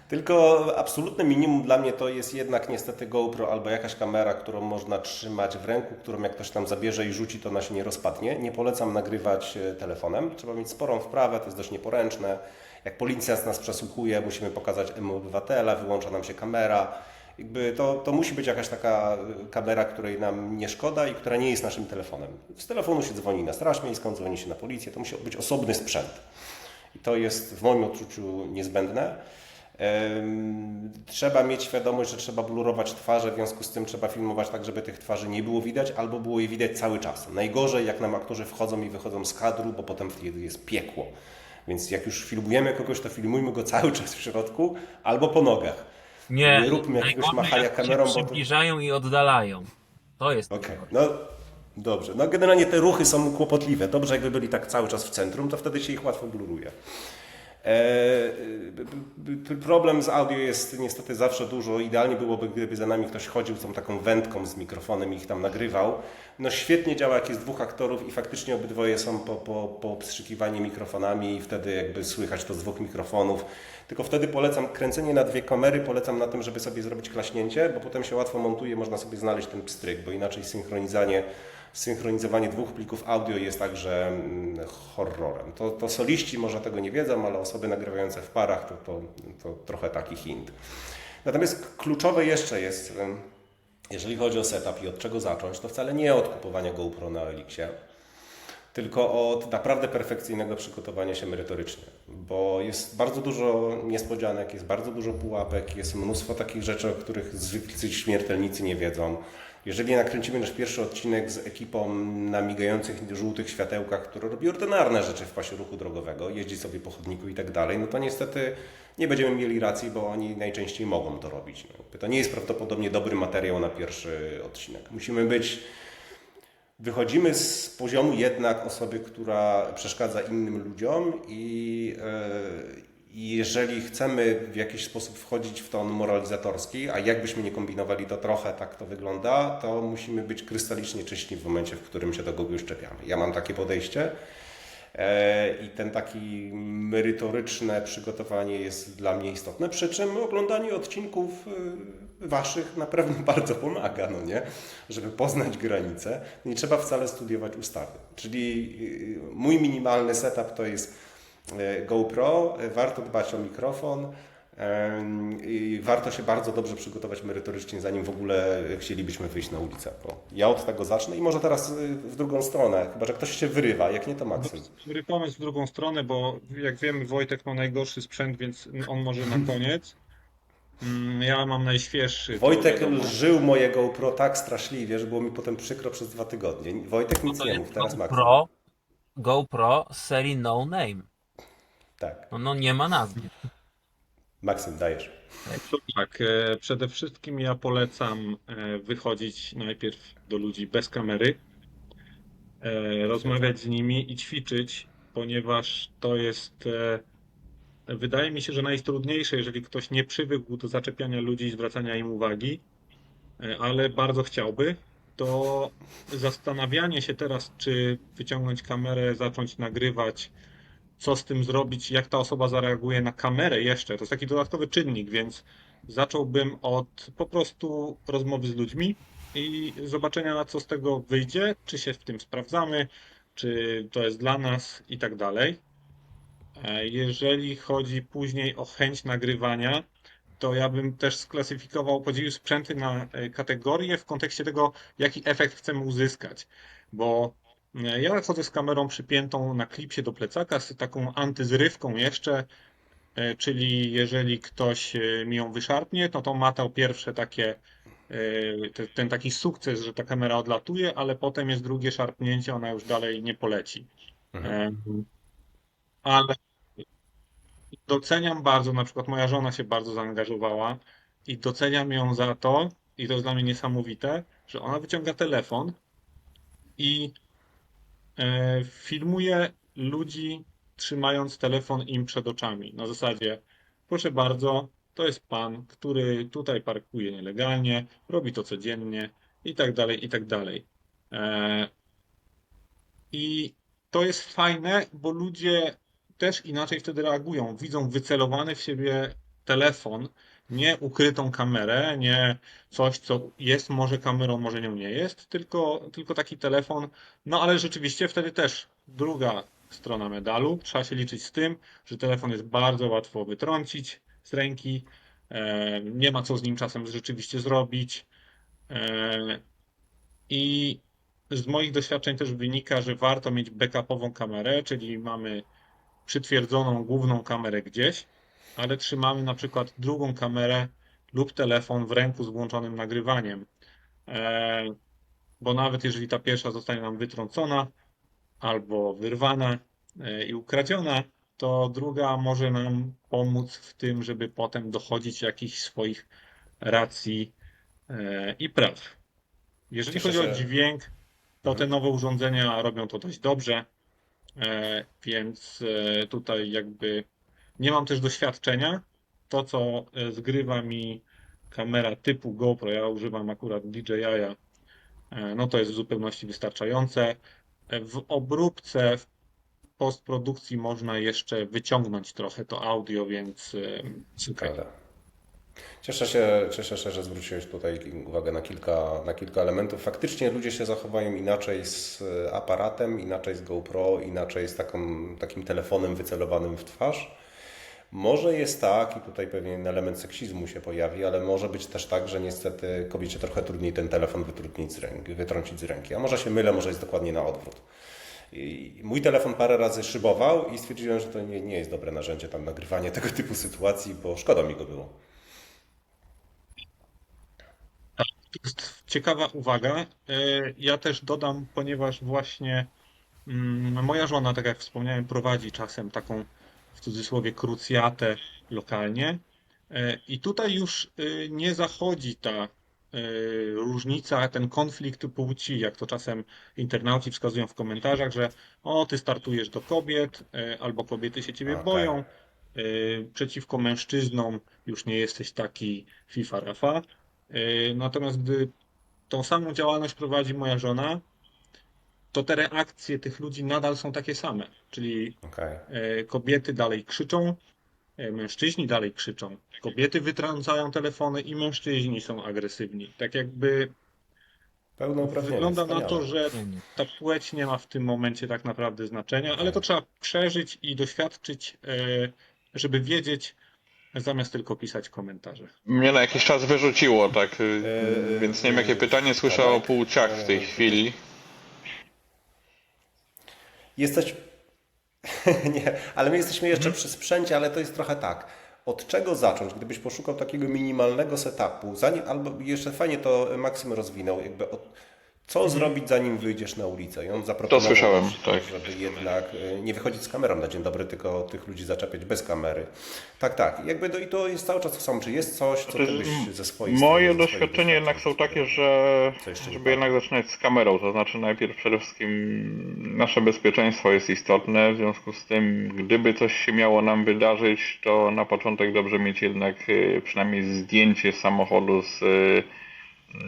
Tylko absolutne minimum dla mnie to jest jednak niestety GoPro albo jakaś kamera, którą można trzymać w ręku, którą jak ktoś tam zabierze i rzuci, to ona się nie rozpadnie. Nie polecam nagrywać telefonem. Trzeba mieć sporą wprawę, to jest dość nieporęczne. Jak policjant nas przesłuchuje, musimy pokazać obywatela, wyłącza nam się kamera. Jakby to musi być jakaś taka kamera, której nam nie szkoda i która nie jest naszym telefonem. Z telefonu się dzwoni na straż miejską, dzwoni się na policję, to musi być osobny sprzęt. I to jest w moim odczuciu niezbędne. Trzeba mieć świadomość, że trzeba blurować twarze, w związku z tym trzeba filmować tak, żeby tych twarzy nie było widać, albo było je widać cały czas. Najgorzej, jak nam aktorzy wchodzą i wychodzą z kadru, bo potem wtedy jest piekło. Więc jak już filmujemy kogoś, to filmujmy go cały czas w środku albo po nogach. Nie, Nie róbmy jakiegoś najgorzej, machania jak się kamerą, bo to... przybliżają i oddalają. To jest Okej, najgorsze. no dobrze. No generalnie te ruchy są kłopotliwe. Dobrze, jakby byli tak cały czas w centrum, to wtedy się ich łatwo bluruje. Problem z audio jest niestety zawsze dużo. Idealnie byłoby, gdyby za nami ktoś chodził z tą taką wędką z mikrofonem i ich tam nagrywał. No świetnie działa, jak jest dwóch aktorów i faktycznie obydwoje są po pstrzykiwaniu mikrofonami i wtedy jakby słychać to z dwóch mikrofonów. Tylko wtedy polecam kręcenie na dwie kamery, polecam na tym, żeby sobie zrobić klaśnięcie, bo potem się łatwo montuje, można sobie znaleźć ten pstryk, bo inaczej synchronizowanie dwóch plików audio jest także horrorem. To soliści może tego nie wiedzą, ale osoby nagrywające w parach to trochę taki hint. Natomiast kluczowe jeszcze jest, jeżeli chodzi o setup i od czego zacząć, to wcale nie od kupowania GoPro na Elixie, tylko od naprawdę perfekcyjnego przygotowania się merytorycznie, bo jest bardzo dużo niespodzianek, jest bardzo dużo pułapek, jest mnóstwo takich rzeczy, o których zwykli śmiertelnicy nie wiedzą. Jeżeli nakręcimy nasz pierwszy odcinek z ekipą na migających żółtych światełkach, która robi ordynarne rzeczy w pasie ruchu drogowego, jeździ sobie po chodniku i tak dalej, no to niestety nie będziemy mieli racji, bo oni najczęściej mogą to robić. No, to nie jest prawdopodobnie dobry materiał na pierwszy odcinek. Wychodzimy z poziomu jednak osoby, która przeszkadza innym ludziom i jeżeli chcemy w jakiś sposób wchodzić w ton moralizatorski, a jakbyśmy nie kombinowali, to trochę tak to wygląda, to musimy być krystalicznie czyści w momencie, w którym się do kogoś szczepiamy. Ja mam takie podejście i ten taki merytoryczne przygotowanie jest dla mnie istotne, przy czym oglądanie odcinków waszych na pewno bardzo pomaga, no nie? Żeby poznać granice. Nie trzeba wcale studiować ustawy. Czyli mój minimalny setup to jest GoPro, warto dbać o mikrofon i warto się bardzo dobrze przygotować merytorycznie, zanim w ogóle chcielibyśmy wyjść na ulicę. Bo ja od tego zacznę i może teraz w drugą stronę, chyba że ktoś się wyrywa, jak nie to Maksym. Dobry pomysł w drugą stronę, bo jak wiemy, Wojtek ma najgorszy sprzęt, więc on może na koniec. Ja mam najświeższy. to Wojtek wiadomo. lżył moje GoPro tak straszliwie, że było mi potem przykro przez 2 tygodnie. Wojtek nic To nie jest mów, teraz Maksym. GoPro z serii No Name. Tak, No nie ma nazwy. Maksym, dajesz. To tak, przede wszystkim ja polecam wychodzić najpierw do ludzi bez kamery, rozmawiać z nimi i ćwiczyć, ponieważ to jest, wydaje mi się, że najtrudniejsze, jeżeli ktoś nie przywykł do zaczepiania ludzi i zwracania im uwagi, ale bardzo chciałby, to zastanawianie się teraz, czy wyciągnąć kamerę, zacząć nagrywać, co z tym zrobić, jak ta osoba zareaguje na kamerę jeszcze. To jest taki dodatkowy czynnik, więc zacząłbym od po prostu rozmowy z ludźmi i zobaczenia, na co z tego wyjdzie, czy się w tym sprawdzamy, czy to jest dla nas i tak dalej. Jeżeli chodzi później o chęć nagrywania, to ja bym też sklasyfikował, podzielił sprzęty na kategorie w kontekście tego, jaki efekt chcemy uzyskać. Bo ja chodzę z kamerą przypiętą na klipsie do plecaka, z taką antyzrywką jeszcze, czyli jeżeli ktoś mi ją wyszarpnie, no to ma to pierwsze takie, ten taki sukces, że ta kamera odlatuje, ale potem jest drugie szarpnięcie, ona już dalej nie poleci. Em, Ale doceniam bardzo, na przykład moja żona się bardzo zaangażowała i doceniam ją za to, i to jest dla mnie niesamowite, że ona wyciąga telefon i filmuje ludzi trzymając telefon im przed oczami. Na zasadzie, proszę bardzo, to jest pan, który tutaj parkuje nielegalnie, robi to codziennie i tak dalej, i tak dalej. E, I to jest fajne, bo ludzie też inaczej wtedy reagują. Widzą wycelowany w siebie telefon, nie ukrytą kamerę, nie coś, co jest może kamerą, może nią nie jest, tylko taki telefon. No ale rzeczywiście wtedy też druga strona medalu. Trzeba się liczyć z tym, że telefon jest bardzo łatwo wytrącić z ręki. Nie ma co z nim czasem rzeczywiście zrobić. E, I z moich doświadczeń też wynika, że warto mieć backupową kamerę, czyli mamy przytwierdzoną główną kamerę gdzieś, ale trzymamy na przykład drugą kamerę lub telefon w ręku z włączonym nagrywaniem. E, Bo nawet jeżeli ta pierwsza zostanie nam wytrącona albo wyrwana i ukradziona, to druga może nam pomóc w tym, żeby potem dochodzić jakichś swoich racji i praw. Jeżeli Cieszę chodzi o się. dźwięk, to te nowe urządzenia robią to dość dobrze, więc tutaj jakby nie mam też doświadczenia. To, co zgrywa mi kamera typu GoPro, ja używam akurat DJI, no to jest w zupełności wystarczające. W obróbce, w postprodukcji można jeszcze wyciągnąć trochę to audio, więc okej. Ciekawe. Cieszę się, że zwróciłeś tutaj uwagę na kilka elementów. Faktycznie ludzie się zachowują inaczej z aparatem, inaczej z GoPro, inaczej z takim telefonem wycelowanym w twarz. Może jest tak, i tutaj pewien element seksizmu się pojawi, ale może być też tak, że niestety kobiecie trochę trudniej ten telefon wytrącić z ręki. A może się mylę, może jest dokładnie na odwrót. I mój telefon parę razy szybował i stwierdziłem, że to nie jest dobre narzędzie tam nagrywanie tego typu sytuacji, bo szkoda mi go było. To jest ciekawa uwaga. Ja też dodam, ponieważ właśnie moja żona, tak jak wspomniałem, prowadzi czasem taką w cudzysłowie krucjatę lokalnie. I tutaj już nie zachodzi ta różnica, ten konflikt płci, jak to czasem internauci wskazują w komentarzach, że o, ty startujesz do kobiet, albo kobiety się ciebie Okej. boją, przeciwko mężczyznom już nie jesteś taki FIFA Rafa. Natomiast gdy tą samą działalność prowadzi moja żona, to te reakcje tych ludzi nadal są takie same. Czyli Okej. kobiety dalej krzyczą, mężczyźni dalej krzyczą. Kobiety wytrącają telefony i mężczyźni są agresywni. Tak jakby Pełne uprawnienie, wygląda na to, wspaniale. że ta płeć nie ma w tym momencie tak naprawdę znaczenia, ale to trzeba przeżyć i doświadczyć, żeby wiedzieć, zamiast tylko pisać komentarze. Mnie na jakiś czas wyrzuciło, tak, więc nie wiem jakie pytanie słyszę o Tomek, płciach w tej chwili. Jesteś. Nie, ale my jesteśmy jeszcze przy sprzęcie, ale to jest trochę tak. Od czego zacząć? Gdybyś poszukał takiego minimalnego setupu, albo jeszcze fajnie to Maksym rozwinął, co zrobić zanim wyjdziesz na ulicę? I on zaproponował, słyszałem, tak. żeby jednak nie wychodzić z kamerą na dzień dobry, tylko tych ludzi zaczepiać bez kamery. Tak. I to jest cały czas to samo. Czy jest coś, co ty byś ze swojej Moje strony, ze swoich doświadczenia jednak są doświadczeń takie, że Co jeszcze nie żeby jednak zaczynać z kamerą, to znaczy najpierw przede wszystkim nasze bezpieczeństwo jest istotne, w związku z tym gdyby coś się miało nam wydarzyć, to na początek dobrze mieć jednak przynajmniej zdjęcie samochodu z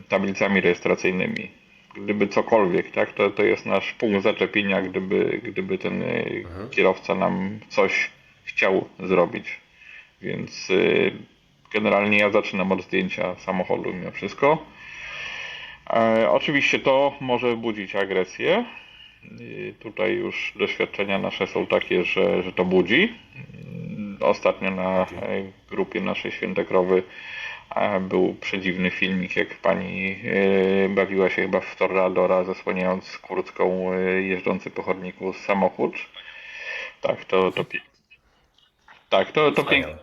tablicami rejestracyjnymi. Gdyby cokolwiek, tak, to jest nasz punkt zaczepienia, gdyby ten kierowca nam coś chciał zrobić. Więc generalnie ja zaczynam od zdjęcia samochodu mimo wszystko. Oczywiście to może budzić agresję, Tutaj już doświadczenia nasze są takie, że to budzi. Ostatnio na grupie naszej Święte Krowy był przedziwny filmik, jak pani bawiła się chyba w Toradora, zasłaniając kurtką jeżdżący po chodniku samochód. Tak, to Wspaniale.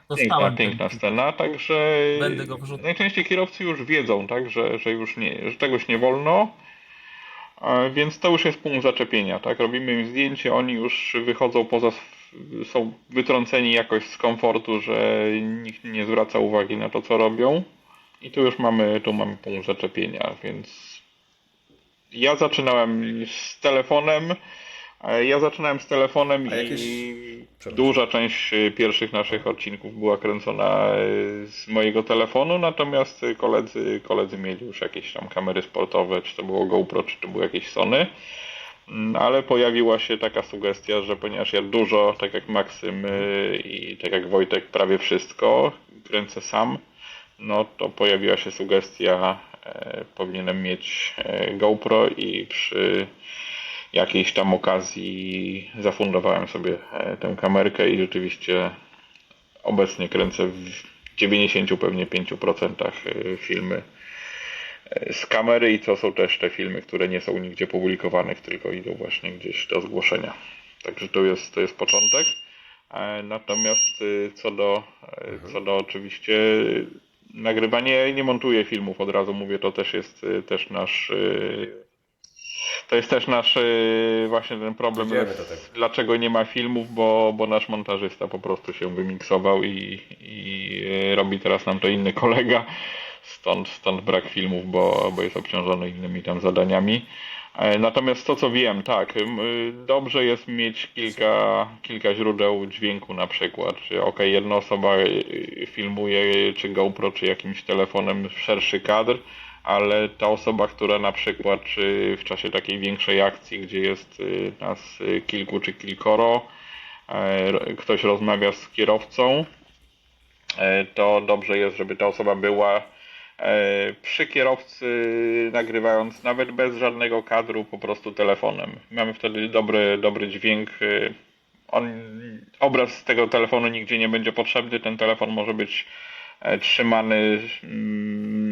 Dostałem piękna ten- scena, także Będę go wrzucał. najczęściej kierowcy już wiedzą, tak, że już nie, że czegoś nie wolno, więc to już jest punkt zaczepienia, tak, robimy im zdjęcie, oni już wychodzą są wytrąceni jakoś z komfortu, że nikt nie zwraca uwagi na to, co robią i tu mamy punkt zaczepienia, więc ja zaczynałem z telefonem, A jakieś- i Przepraszam. duża część pierwszych naszych odcinków była kręcona z mojego telefonu, natomiast koledzy mieli już jakieś tam kamery sportowe, czy to było GoPro, czy to były jakieś Sony. Ale pojawiła się taka sugestia, że ponieważ ja dużo, tak jak Maksym i tak jak Wojtek, prawie wszystko kręcę sam, no to pojawiła się sugestia, powinienem mieć GoPro i przy jakiejś tam okazji zafundowałem sobie tę kamerkę i rzeczywiście obecnie kręcę w 90 pewnie 5% filmy z kamery i to są też te filmy, które nie są nigdzie publikowane, tylko idą właśnie gdzieś do zgłoszenia. Także to jest początek. Natomiast co do oczywiście nagrywania, nie montuję filmów, od razu mówię, to też jest też nasz właśnie ten problem, Dojdziemy do tego. dlaczego nie ma filmów, bo nasz montażysta po prostu się wymiksował i robi teraz nam to inny kolega. Stąd brak filmów, bo jest obciążony innymi tam zadaniami. Natomiast to co wiem, tak, dobrze jest mieć kilka źródeł dźwięku na przykład. Okej, jedna osoba filmuje czy GoPro, czy jakimś telefonem szerszy kadr, ale ta osoba, która na przykład w czasie takiej większej akcji, gdzie jest nas kilku czy kilkoro, ktoś rozmawia z kierowcą, to dobrze jest, żeby ta osoba była przy kierowcy, nagrywając nawet bez żadnego kadru, po prostu telefonem. Mamy wtedy dobry dźwięk. Obraz z tego telefonu nigdzie nie będzie potrzebny. Ten telefon może być trzymany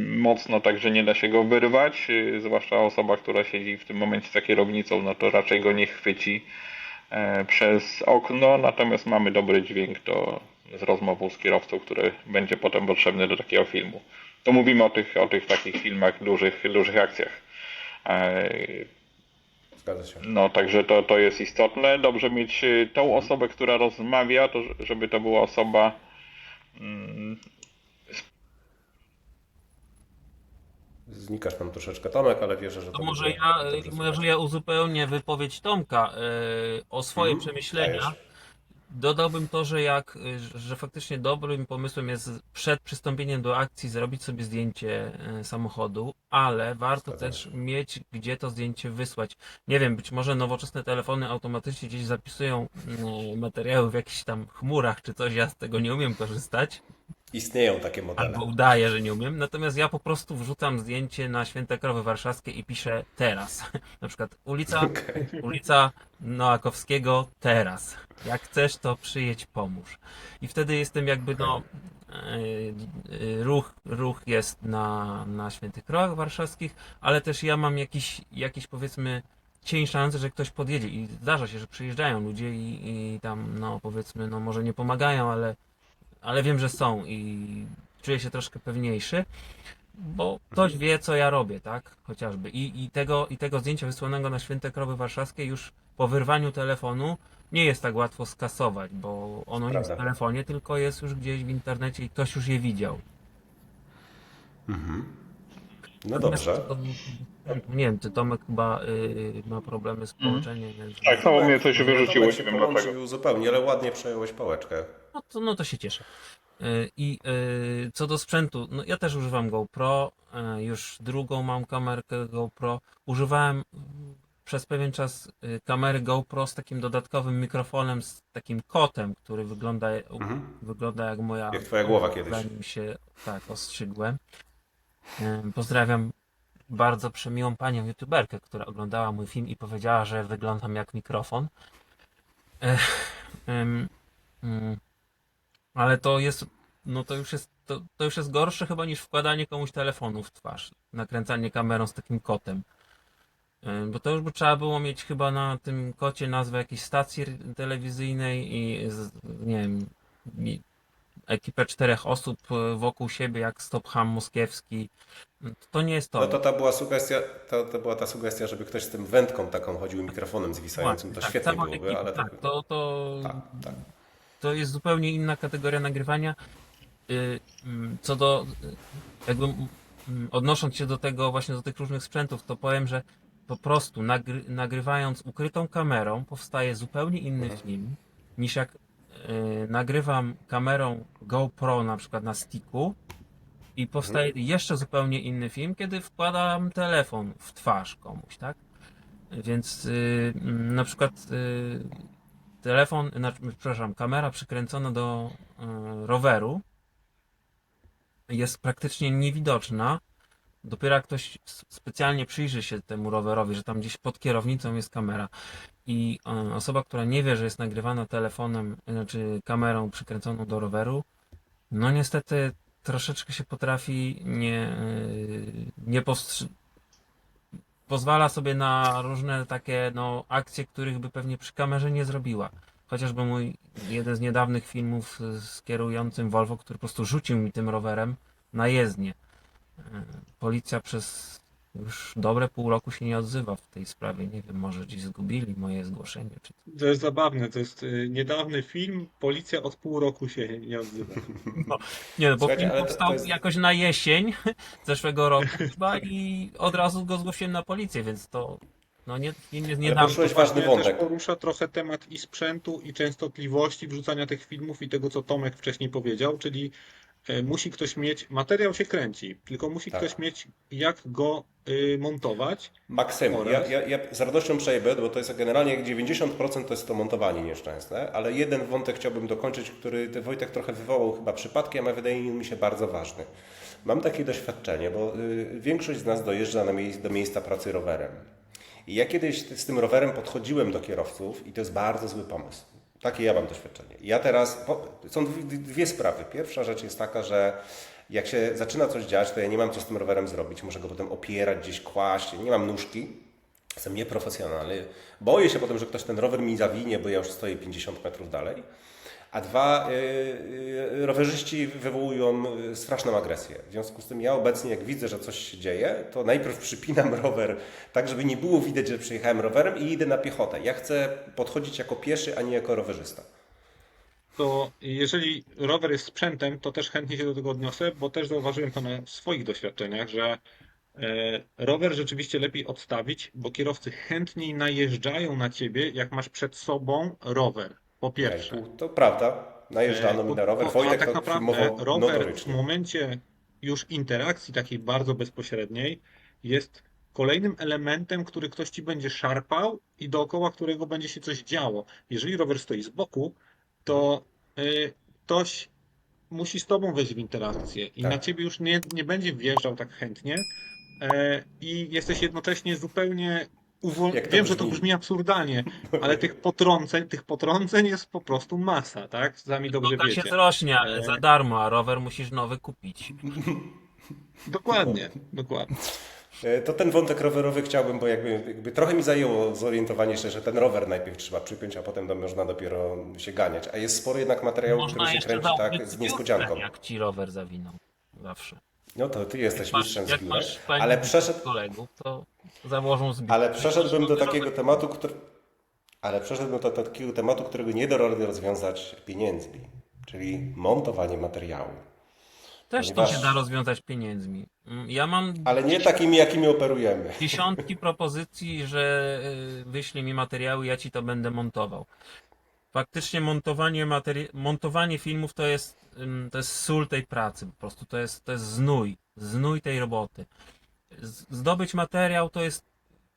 mocno, tak że nie da się go wyrwać. Zwłaszcza osoba, która siedzi w tym momencie za kierownicą, no to raczej go nie chwyci przez okno. Natomiast mamy dobry dźwięk z rozmową z kierowcą, który będzie potem potrzebny do takiego filmu. To mówimy o tych takich filmach, dużych akcjach. Zgadza się. No, także to jest istotne. Dobrze mieć tą osobę, która rozmawia, to żeby to była osoba Znikasz nam troszeczkę, Tomek, ale wierzę, że To to może będzie ja, dobrze może słychać. ja uzupełnię wypowiedź Tomka o swoje Mhm, przemyślenia. dajesz. Dodałbym to, że faktycznie dobrym pomysłem jest przed przystąpieniem do akcji zrobić sobie zdjęcie samochodu, ale warto Zgadza też się. mieć gdzie to zdjęcie wysłać. Nie wiem, być może nowoczesne telefony automatycznie gdzieś zapisują materiały w jakichś tam chmurach czy coś, ja z tego nie umiem korzystać. Istnieją takie modele. Albo udaję, że nie umiem. Natomiast ja po prostu wrzucam zdjęcie na Święte Krowy Warszawskie i piszę teraz. Na przykład ulica Noakowskiego teraz. Jak chcesz, to przyjedź, pomóż. I wtedy jestem jakby ruch jest na Świętych Krowach Warszawskich, ale też ja mam jakiś powiedzmy cień szansy, że ktoś podjedzie i zdarza się, że przyjeżdżają ludzie i tam no powiedzmy no może nie pomagają, ale wiem, że są i czuję się troszkę pewniejszy, bo ktoś wie, co ja robię, tak? Chociażby. I tego zdjęcia wysłanego na Święte Krowy Warszawskie już po wyrwaniu telefonu nie jest tak łatwo skasować, bo ono nie jest w Prawda. telefonie, tylko jest już gdzieś w internecie i ktoś już je widział. No dobrze. Nie wiem, czy Tomek chyba ma problemy z połączeniem. Więc... Tak, znowu mnie coś wyrzuciło, Tomek nie się wiem dlaczego. połączył zupełnie, ale ładnie przejąłeś pałeczkę. No to się cieszę. Co do sprzętu, no ja też używam GoPro, już drugą mam kamerkę GoPro. Używałem przez pewien czas kamery GoPro z takim dodatkowym mikrofonem, z takim kotem, który wygląda jak moja... Jak twoja głowa kiedyś. Zanim się tak ostrzygłem. Pozdrawiam bardzo przemiłą panią youtuberkę, która oglądała mój film i powiedziała, że wyglądam jak mikrofon. Em, mm, ale to jest, no to już jest gorsze chyba niż wkładanie komuś telefonu w twarz, nakręcanie kamerą z takim kotem. Bo to już by trzeba było mieć chyba na tym kocie nazwę jakiejś stacji telewizyjnej i nie wiem, ekipę 4 osób wokół siebie jak Stop Ham moskiewski. To nie jest No to. to ta była sugestia, to była ta sugestia, żeby ktoś z tym wędką taką chodził, mikrofonem zwisającym, Właśnie, to tak, świetnie całą byłoby, ekipę, ale to... tak, to, Tak, tak. to jest zupełnie inna kategoria nagrywania. Co do, jakby odnosząc się do tego, właśnie do tych różnych sprzętów, to powiem, że po prostu nagrywając ukrytą kamerą powstaje zupełnie inny film niż jak nagrywam kamerą GoPro na przykład na sticku i powstaje jeszcze zupełnie inny film, kiedy wkładam telefon w twarz komuś, tak? Więc na przykład telefon, przepraszam, kamera przykręcona do roweru jest praktycznie niewidoczna. Dopiero jak ktoś specjalnie przyjrzy się temu rowerowi, że tam gdzieś pod kierownicą jest kamera i osoba, która nie wie, że jest nagrywana telefonem, znaczy kamerą przykręconą do roweru, no niestety troszeczkę się potrafi nie pozwala sobie na różne takie no, akcje, których by pewnie przy kamerze nie zrobiła. Chociażby jeden z niedawnych filmów z kierującym Volvo, który po prostu rzucił mi tym rowerem na jezdnię. Policja przez już dobre pół roku się nie odzywa w tej sprawie. Nie wiem, może gdzieś zgubili moje zgłoszenie. Czy... To jest zabawne, to jest niedawny film, policja od pół roku się nie odzywa. No, nie, no, bo Słuchajcie, film ale powstał to jest... jakoś na jesień zeszłego roku chyba i od razu go zgłosiłem na policję, więc to no nie, film jest Ale niedawno. poruszyłeś ważny Też wątek. porusza trochę temat i sprzętu, i częstotliwości wrzucania tych filmów i tego, co Tomek wcześniej powiedział, czyli musi ktoś mieć, materiał się kręci, tylko musi Tak. ktoś mieć jak go montować. Maksym, Oraz- ja z radością przejdę, bo to jest generalnie 90% to jest to montowanie nieszczęsne, ale jeden wątek chciałbym dokończyć, który Wojtek trochę wywołał chyba przypadkiem, a wydaje mi się bardzo ważny. Mam takie doświadczenie, bo większość z nas dojeżdża do miejsca pracy rowerem. I ja kiedyś z tym rowerem podchodziłem do kierowców i to jest bardzo zły pomysł. Takie ja mam doświadczenie. Ja teraz, są dwie sprawy. Pierwsza rzecz jest taka, że jak się zaczyna coś dziać, to ja nie mam co z tym rowerem zrobić. Muszę go potem opierać, gdzieś kłaść. Nie mam nóżki. Jestem nieprofesjonalny. Boję się potem, że ktoś ten rower mi zawinie, bo ja już stoję 50 metrów dalej. A dwa, rowerzyści wywołują straszną agresję. W związku z tym ja obecnie, jak widzę, że coś się dzieje, to najpierw przypinam rower tak, żeby nie było widać, że przyjechałem rowerem i idę na piechotę. Ja chcę podchodzić jako pieszy, a nie jako rowerzysta. To jeżeli rower jest sprzętem, to też chętnie się do tego odniosę, bo też zauważyłem to na swoich doświadczeniach, że rower rzeczywiście lepiej odstawić, bo kierowcy chętniej najeżdżają na ciebie, jak masz przed sobą rower. Po pierwsze. To prawda, najeżdżano mi na rower. A Wojtek tak to naprawdę filmował rower w notorycznie. momencie już interakcji takiej bardzo bezpośredniej jest kolejnym elementem, który ktoś ci będzie szarpał i dookoła którego będzie się coś działo. Jeżeli rower stoi z boku, to ktoś musi z tobą wejść w interakcję i Tak. na ciebie już nie będzie wjeżdżał tak chętnie i jesteś jednocześnie zupełnie Jak to Wiem, że to brzmi? brzmi absurdalnie, ale tych potrąceń jest po prostu masa, tak? Sami dobrze Piłka się wiecie. zrośnie E, za darmo, a rower musisz nowy kupić. Dokładnie, dokładnie. To ten wątek rowerowy chciałbym, bo jakby trochę mi zajęło zorientowanie się, że ten rower najpierw trzeba przypiąć, a potem można dopiero się ganiać. A jest sporo jednak materiału, który Można się jeszcze kręci tak założyć z niespodzianką. jak ci rower zawinął. Zawsze. No to ty jesteś mistrzem Jak zbiórek, masz ale kolegów, to założą zbiórkę. ale przeszedłbym do takiego tematu, którego nie da rady rozwiązać pieniędzmi, czyli montowanie materiału. Też ponieważ- to się da rozwiązać pieniędzmi. Ja mam Ale nie takimi, jakimi operujemy. dziesiątki propozycji, że wyślij mi materiały, ja ci to będę montował. Faktycznie montowanie filmów to jest sól tej pracy, po prostu to jest znój tej roboty. Zdobyć materiał to jest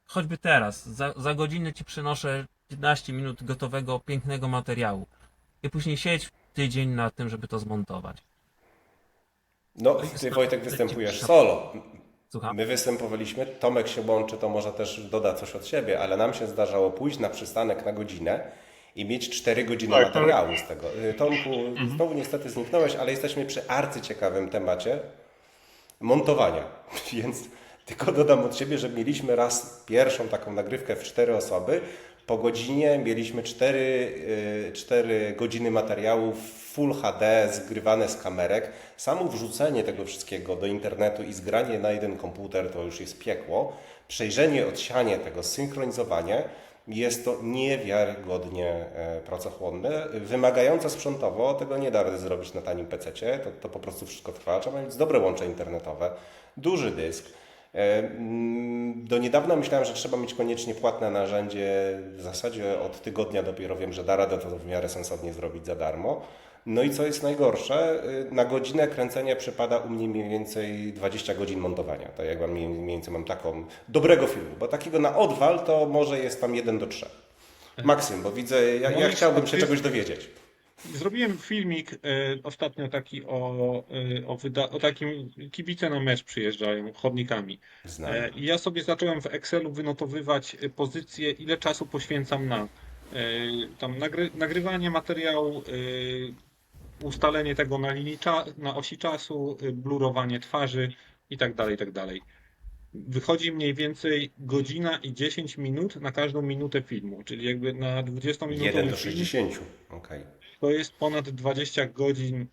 choćby teraz, za godzinę ci przynoszę 15 minut gotowego, pięknego materiału i później siedź tydzień nad tym, żeby to zmontować. No, ty Wojtek występujesz solo. Słucham? My występowaliśmy, Tomek się łączy, to może też doda coś od siebie, ale nam się zdarzało pójść na przystanek na godzinę i mieć 4 godziny Tak, materiału z tego. Tomku, znowu niestety zniknąłeś, ale jesteśmy przy arcyciekawym temacie montowania. Więc tylko dodam od siebie, że mieliśmy raz pierwszą taką nagrywkę w 4 osoby. Po godzinie mieliśmy 4 godziny materiału w Full HD zgrywane z kamerek. Samo wrzucenie tego wszystkiego do internetu i zgranie na jeden komputer to już jest piekło. Przejrzenie, odsianie tego, synchronizowanie jest to niewiarygodnie pracochłonne, wymagające sprzętowo, tego nie da rady zrobić na tanim PC-cie, to po prostu wszystko trwa, trzeba mieć dobre łącze internetowe, duży dysk. Do niedawna myślałem, że trzeba mieć koniecznie płatne narzędzie, w zasadzie od tygodnia dopiero wiem, że da radę to w miarę sensownie zrobić za darmo. No i co jest najgorsze, na godzinę kręcenia przypada u mnie mniej więcej 20 godzin montowania. Tak jak mniej więcej mam taką dobrego filmu, bo takiego na odwal to może jest tam 1 do 3. Maksym, bo widzę, ja chciałbym się czegoś dowiedzieć. Zrobiłem filmik ostatnio taki o takim kibice na mecz przyjeżdżają chodnikami. Znam. I ja sobie zacząłem w Excelu wynotowywać pozycje, ile czasu poświęcam na tam nagrywanie materiału, ustalenie tego na na osi czasu, blurowanie twarzy i tak dalej, i tak dalej. Wychodzi mniej więcej godzina i 10 minut na każdą minutę filmu, czyli jakby na 1 20-minutowy do film 60. Okej. to jest ponad 20 godzin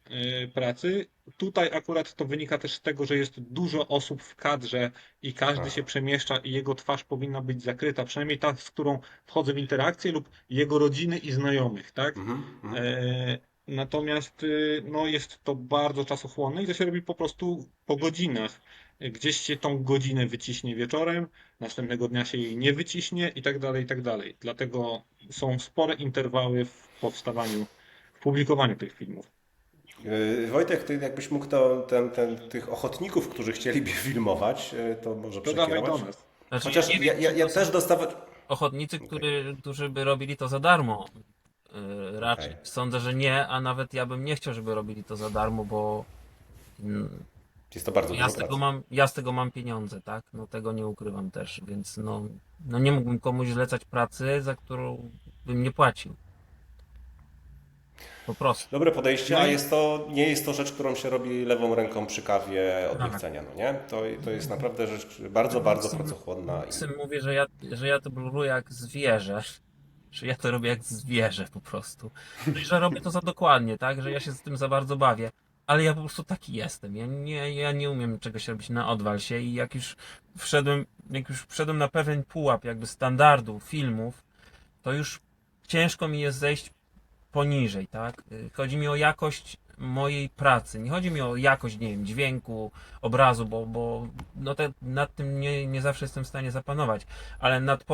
pracy. Tutaj akurat to wynika też z tego, że jest dużo osób w kadrze i każdy się przemieszcza i jego twarz powinna być zakryta, przynajmniej ta, z którą wchodzę w interakcję lub jego rodziny i znajomych, tak? Natomiast no, jest to bardzo czasochłonne i to się robi po prostu po godzinach. Gdzieś się tą godzinę wyciśnie wieczorem, następnego dnia się jej nie wyciśnie i tak dalej, i tak dalej. Dlatego są spore interwały w powstawaniu, w publikowaniu tych filmów. Wojtek, ty jakbyś mógł tych ochotników, którzy chcieliby filmować, to może To dawaj do przekierować? nas. Znaczy, Chociaż nie wiem, czy ja to też są dostawać... ochotnicy, którzy by robili to za darmo. Raczej Okej. sądzę, że nie, a nawet ja bym nie chciał, żeby robili to za darmo, bo Jest to bardzo dużo pracy. ja z tego mam pieniądze, tak? No tego nie ukrywam też, więc no nie mógłbym komuś zlecać pracy, za którą bym nie płacił. Po prostu. Dobre podejście, No a i- nie jest to rzecz, którą się robi lewą ręką przy kawie od Tak. niechcenia, no nie? To jest naprawdę rzecz bardzo, bardzo pracochłonna. Syn mówi, że ja to bluruję jak zwierzę. Że ja to robię jak zwierzę po prostu. No i że robię to za dokładnie, tak? Że ja się z tym za bardzo bawię. Ale ja po prostu taki jestem. Ja nie umiem czegoś robić na odwal się i jak już wszedłem na pewien pułap jakby standardu filmów, to już ciężko mi jest zejść poniżej, tak? Chodzi mi o jakość mojej pracy. Nie chodzi mi o jakość, nie wiem, dźwięku, obrazu, bo no nad tym nie zawsze jestem w stanie zapanować, ale nad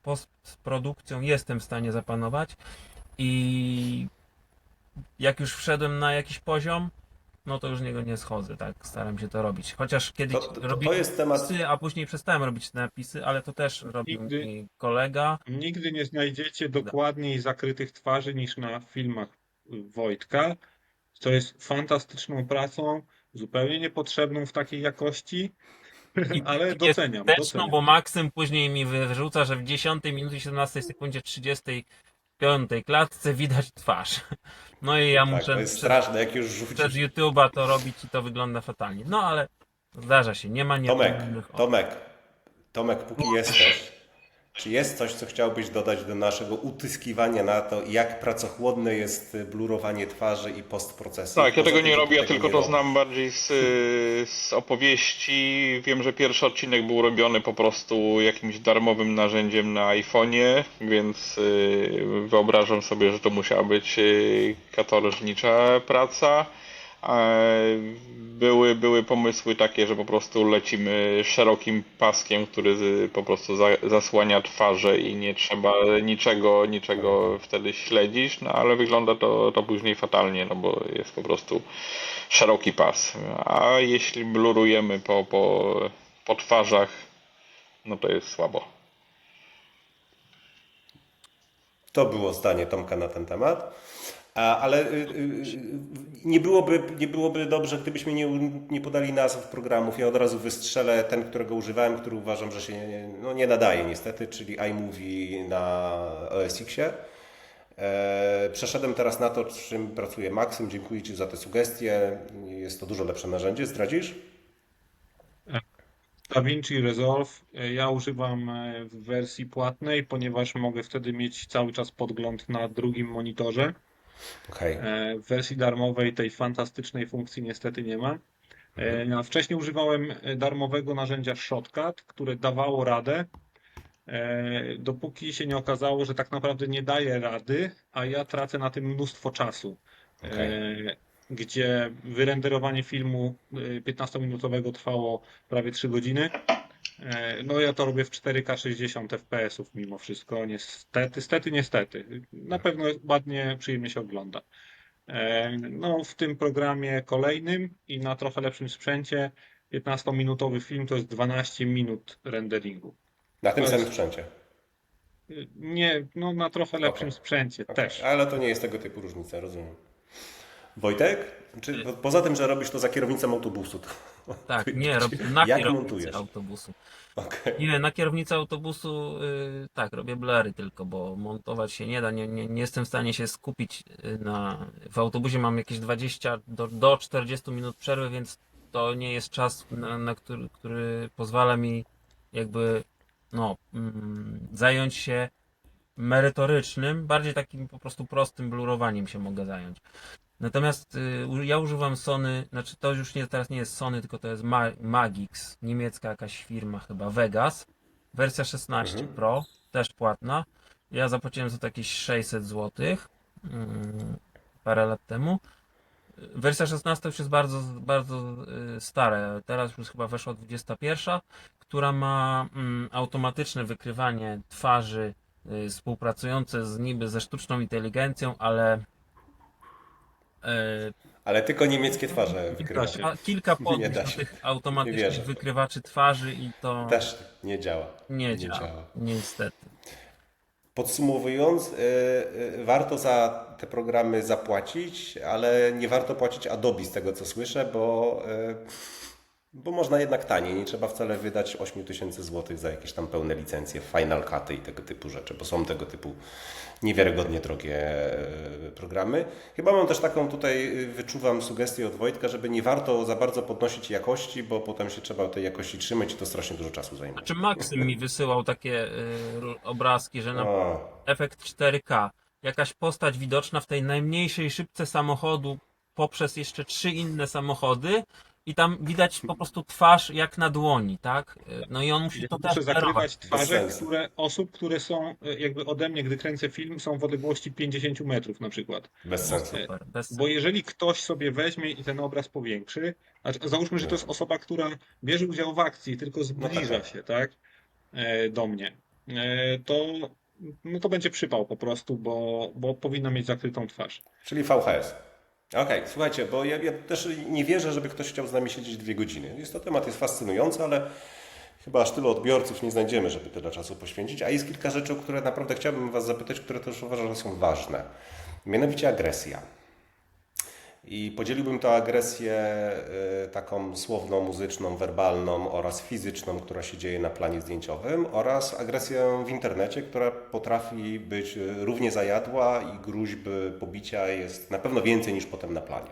postprodukcją jestem w stanie zapanować i jak już wszedłem na jakiś poziom, no to już z niego nie schodzę, tak? Staram się to robić. Chociaż kiedyś To robiłem jest temat... napisy, a później przestałem robić te napisy, ale to też robił Nigdy- mi kolega. Nigdy nie znajdziecie dokładniej zakrytych twarzy niż na filmach Wojtka, co jest fantastyczną pracą, zupełnie niepotrzebną w takiej jakości, ale doceniam, Też, doceniam. bo Maksym później mi wyrzuca, że w 10 minucie 17 sekundzie 35 klatce widać twarz. No i ja Tak, muszę to jest straszne, jak już rzucisz. przez YouTube'a to robić i to wygląda fatalnie. No ale zdarza się, nie ma nieodpowiednich Tomek, póki jesteś, czy jest coś, co chciałbyś dodać do naszego utyskiwania na to, jak pracochłonne jest blurowanie twarzy i postprocesy? Tak, ja Poza tego tym, nie że ty robię, ja tego tylko nie to robisz. znam bardziej z opowieści. Wiem, że pierwszy odcinek był robiony po prostu jakimś darmowym narzędziem na iPhone'ie, więc wyobrażam sobie, że to musiała być katorżnicza praca. Były pomysły takie, że po prostu lecimy szerokim paskiem, który po prostu zasłania twarze i nie trzeba niczego wtedy śledzić, no ale wygląda to później fatalnie, no bo jest po prostu szeroki pas. A jeśli blurujemy po twarzach, no to jest słabo. To było zdanie Tomka na ten temat. Ale nie byłoby dobrze, gdybyśmy nie podali nazw programów. Ja od razu wystrzelę ten, którego używałem, który uważam, że się nie nadaje niestety, czyli iMovie na OS X-ie. Przeszedłem teraz na to, czym pracuje Maksym. Dziękuję Ci za te sugestie. Jest to dużo lepsze narzędzie. Zdradzisz? DaVinci Resolve ja używam w wersji płatnej, ponieważ mogę wtedy mieć cały czas podgląd na drugim monitorze. Okej. W wersji darmowej tej fantastycznej funkcji niestety nie ma. A wcześniej używałem darmowego narzędzia Shotcut, które dawało radę, dopóki się nie okazało, że tak naprawdę nie daje rady, a ja tracę na tym mnóstwo czasu. Okej. Gdzie wyrenderowanie filmu 15-minutowego trwało prawie 3 godziny. No ja to robię w 4K 60 FPS-ów mimo wszystko. Niestety. Na pewno ładnie, przyjemnie się ogląda. No w tym programie kolejnym i na trochę lepszym sprzęcie 15-minutowy film to jest 12 minut renderingu. Na tym To samym jest- sprzęcie. Nie, no na trochę lepszym sprzęcie Okej. też. Ale to nie jest tego typu różnica, rozumiem. Wojtek? Poza tym, że robisz to za kierownicą autobusu, to Tak, nie, robię na jak kierownicy montujesz? autobusu. Okej. Nie, na kierownicy autobusu tak, robię blurry tylko, bo montować się nie da. Nie jestem w stanie się skupić w autobusie mam jakieś 20 do 40 minut przerwy, więc to nie jest czas, na który pozwala mi jakby zająć się merytorycznym, bardziej takim po prostu prostym blurowaniem się mogę zająć. Natomiast ja używam Sony, znaczy to już teraz nie jest Sony, tylko to jest Magix, niemiecka jakaś firma chyba, Vegas, wersja 16 Pro, też płatna. Ja zapłaciłem za to jakieś 600 zł parę lat temu. Wersja 16 już jest bardzo, bardzo stara, teraz już chyba weszła 21, która ma automatyczne wykrywanie twarzy współpracujące niby ze sztuczną inteligencją, ale Ale tylko niemieckie twarze wykrywa. się. kilka Nie podnieść da do się. tych Nie automatycznych wierzę. wykrywaczy twarzy i to Też nie działa. nie działa. Niestety. Podsumowując, warto za te programy zapłacić, ale nie warto płacić Adobe z tego co słyszę, bo można jednak taniej. Nie trzeba wcale wydać 8000 zł za jakieś tam pełne licencje, Final Cuty i tego typu rzeczy, bo są tego typu niewiarygodnie drogie programy. Chyba mam też taką tutaj, wyczuwam sugestię od Wojtka, żeby nie warto za bardzo podnosić jakości, bo potem się trzeba tej jakości trzymać i to strasznie dużo czasu zajmuje. Znaczy Maksym mi wysyłał takie obrazki, że na O, efekt 4K, jakaś postać widoczna w tej najmniejszej szybce samochodu poprzez jeszcze 3 inne samochody i tam widać po prostu twarz jak na dłoni, tak? No i on musi Ja to muszę też zakrywać Bez twarze sensu. osób, które są jakby ode mnie, gdy kręcę film, są w odległości 50 metrów na przykład. bez sensu. super. Bez Bo jeżeli ktoś sobie weźmie i ten obraz powiększy, znaczy załóżmy, że to jest osoba, która bierze udział w akcji, tylko zbliża tak. się, tak, do mnie, to, no to będzie przypał po prostu, bo powinna mieć zakrytą twarz. Czyli VHS. Okej, słuchajcie, bo ja też nie wierzę, żeby ktoś chciał z nami siedzieć 2 godziny. Temat jest fascynujący, ale chyba aż tylu odbiorców nie znajdziemy, żeby tyle czasu poświęcić. A jest kilka rzeczy, o które naprawdę chciałbym Was zapytać, które też uważam, że są ważne. Mianowicie agresja. I podzieliłbym tę agresję taką słowną, muzyczną, werbalną oraz fizyczną, która się dzieje na planie zdjęciowym, oraz agresję w internecie, która potrafi być równie zajadła i gruźb pobicia jest na pewno więcej niż potem na planie.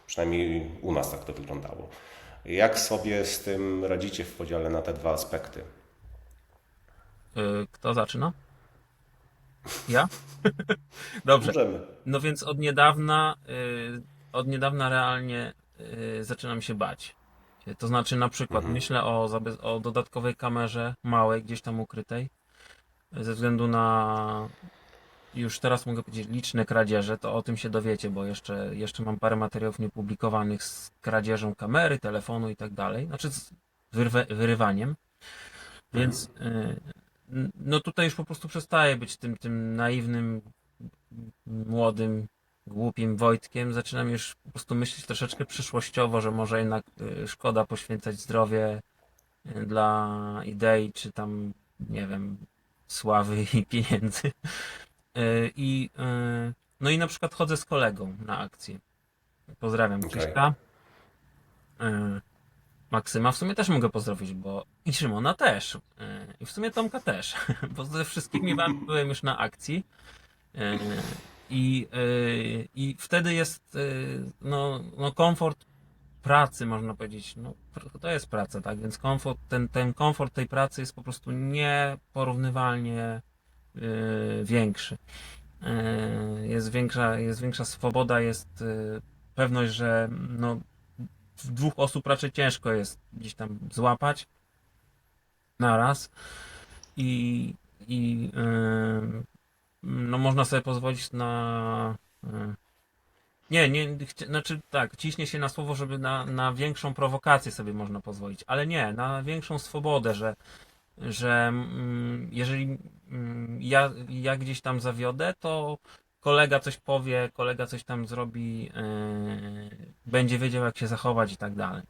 Przynajmniej u nas tak to wyglądało. Jak sobie z tym radzicie w podziale na te dwa aspekty? Kto zaczyna? Ja? Dobrze. Możemy. No więc od niedawna realnie zaczynam się bać. To znaczy na przykład myślę o dodatkowej kamerze małej, gdzieś tam ukrytej, ze względu na już teraz mogę powiedzieć liczne kradzieże, to o tym się dowiecie, bo jeszcze mam parę materiałów niepublikowanych z kradzieżą kamery, telefonu i tak dalej, znaczy z wyrywaniem, więc no tutaj już po prostu przestaję być tym naiwnym, młodym, głupim Wojtkiem. Zaczynam już po prostu myśleć troszeczkę przyszłościowo, że może jednak szkoda poświęcać zdrowie dla idei, czy tam, nie wiem, sławy i pieniędzy. No i na przykład chodzę z kolegą na akcję. Pozdrawiam Okej. Krzyśka. Maksyma w sumie też mogę pozdrowić, bo i Szymona też. I w sumie Tomka też, bo ze wszystkimi wami byłem już na akcji. E, I wtedy jest no komfort pracy, można powiedzieć. No, to jest praca, tak? Więc komfort, ten komfort tej pracy jest po prostu nieporównywalnie większy. Jest większa swoboda, jest pewność, że no, dwóch osób raczej ciężko jest gdzieś tam złapać naraz i no można sobie pozwolić na znaczy tak, ciśnie się na słowo, żeby na większą prowokację sobie można pozwolić, ale nie, na większą swobodę, że jeżeli ja gdzieś tam zawiodę, to kolega coś powie, kolega coś tam zrobi, będzie wiedział jak się zachować i tak dalej.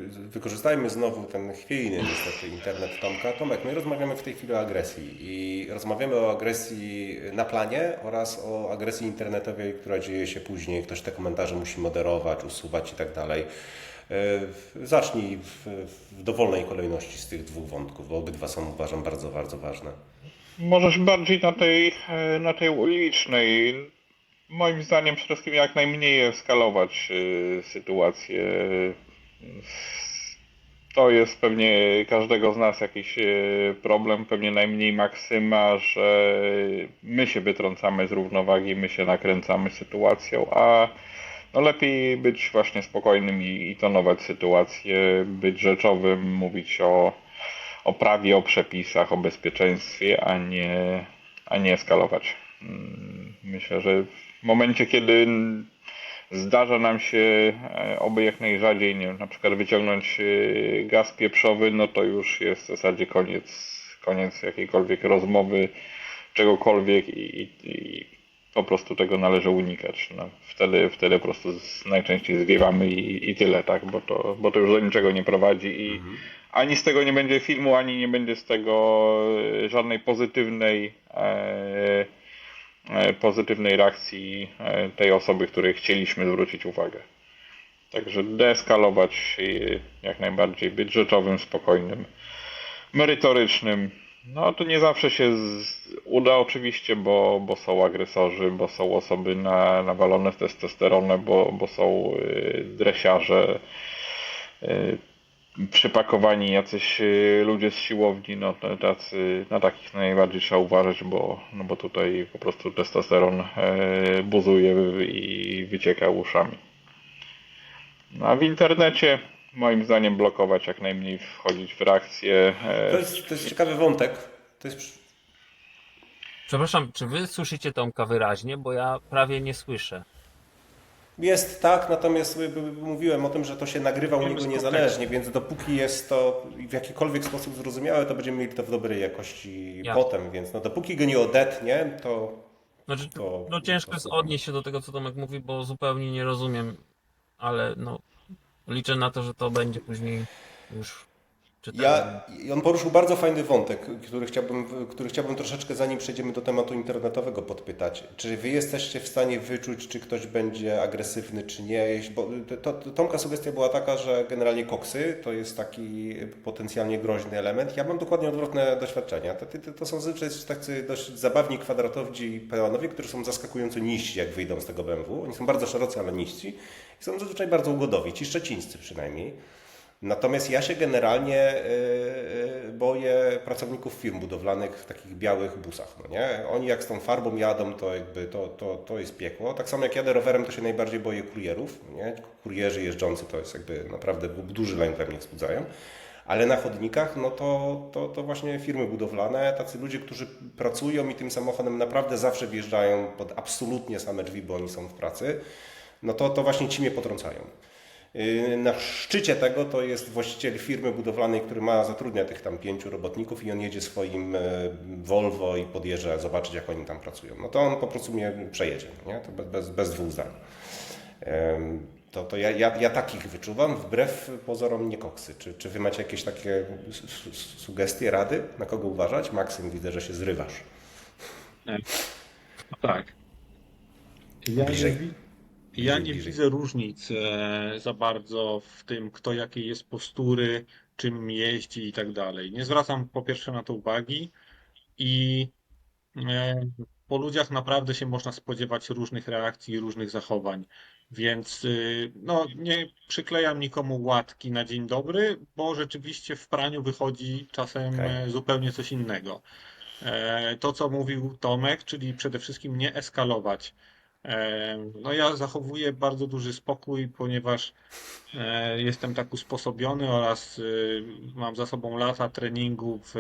Wykorzystajmy znowu ten chwiejny niestety internet Tomka. Tomek, my rozmawiamy w tej chwili o agresji i rozmawiamy o agresji na planie oraz o agresji internetowej, która dzieje się później. Ktoś te komentarze musi moderować, usuwać i tak dalej. Zacznij w dowolnej kolejności z tych dwóch wątków, bo obydwa są uważam bardzo, bardzo ważne. Możesz bardziej na tej ulicznej. Moim zdaniem przede wszystkim jak najmniej eskalować sytuację. To jest pewnie każdego z nas jakiś problem, pewnie najmniej Maksyma, że my się wytrącamy z równowagi, my się nakręcamy sytuacją, a no lepiej być właśnie spokojnym i tonować sytuację, być rzeczowym, mówić o prawie, o przepisach, o bezpieczeństwie, a nie eskalować. Myślę, że w momencie, kiedy zdarza nam się, oby jak najrzadziej, nie wiem, na przykład wyciągnąć gaz pieprzowy, no to już jest w zasadzie koniec jakiejkolwiek rozmowy, czegokolwiek i po prostu tego należy unikać. No, wtedy po prostu najczęściej zwiewamy i tyle, tak, bo to już do niczego nie prowadzi i ani z tego nie będzie filmu, ani nie będzie z tego żadnej pozytywnej reakcji tej osoby, której chcieliśmy zwrócić uwagę. Także deeskalować jak najbardziej, być rzeczowym, spokojnym, merytorycznym. No to nie zawsze się uda oczywiście, bo są agresorzy, bo są osoby nawalone w testosteronę, bo są dresiarze, przypakowani jacyś ludzie z siłowni, no na takich najbardziej trzeba uważać, bo tutaj po prostu testosteron buzuje i wycieka uszami. No a w internecie moim zdaniem blokować jak najmniej, wchodzić w reakcje. To jest ciekawy wątek. To jest Przepraszam, czy wy słyszycie Tomka wyraźnie, bo ja prawie nie słyszę. Jest tak, natomiast mówiłem o tym, że to się nagrywa u niego niezależnie, więc dopóki jest to w jakikolwiek sposób zrozumiałe, to będziemy mieli to w dobrej jakości Jasne. potem, więc no dopóki go nie odetnie, to... Znaczy, to no ciężko jest odnieść się do tego, co Tomek mówi, bo zupełnie nie rozumiem, ale no liczę na to, że to będzie później już czytelne. On poruszył bardzo fajny wątek, który chciałbym troszeczkę, zanim przejdziemy do tematu internetowego, podpytać. Czy wy jesteście w stanie wyczuć, czy ktoś będzie agresywny, czy nie? Bo Tomka sugestia była taka, że generalnie koksy to jest taki potencjalnie groźny element. Ja mam dokładnie odwrotne doświadczenia. To są zazwyczaj tacy dość zabawni kwadratowdzi pełnowie, którzy są zaskakująco niści, jak wyjdą z tego BMW. Oni są bardzo szerocy, ale niści. I są zazwyczaj bardzo ugodowi, ci szczecińscy przynajmniej. Natomiast ja się generalnie boję pracowników firm budowlanych w takich białych busach. No nie? Oni jak z tą farbą jadą, to jakby to jest piekło. Tak samo jak jadę rowerem, to się najbardziej boję kurierów. Nie? Kurierzy jeżdżący to jest jakby naprawdę duży lęk we mnie wzbudzają. Ale na chodnikach, no to właśnie firmy budowlane, tacy ludzie, którzy pracują i tym samochodem naprawdę zawsze wjeżdżają pod absolutnie same drzwi, bo oni są w pracy, no to właśnie ci mnie potrącają. Na szczycie tego to jest właściciel firmy budowlanej, który zatrudnia tych tam 5 robotników i on jedzie swoim Volvo i podjeżdża zobaczyć, jak oni tam pracują. No to on po prostu mnie przejedzie, nie? To bez dwóch zdań. To ja takich wyczuwam, wbrew pozorom nie koksy. Czy wy macie jakieś takie sugestie, rady, na kogo uważać? Maksym, widzę, że się zrywasz. Tak. Ja Bliżej. Ja nie bliżej. widzę różnic za bardzo w tym, kto jakiej jest postury, czym jeździ i tak dalej. Nie zwracam po pierwsze na to uwagi i e, po ludziach naprawdę się można spodziewać różnych reakcji i różnych zachowań. Więc no, nie przyklejam nikomu łatki na dzień dobry, bo rzeczywiście w praniu wychodzi czasem Okej. zupełnie coś innego. To, co mówił Tomek, czyli przede wszystkim nie eskalować. No ja zachowuję bardzo duży spokój, ponieważ jestem tak usposobiony oraz mam za sobą lata treningu w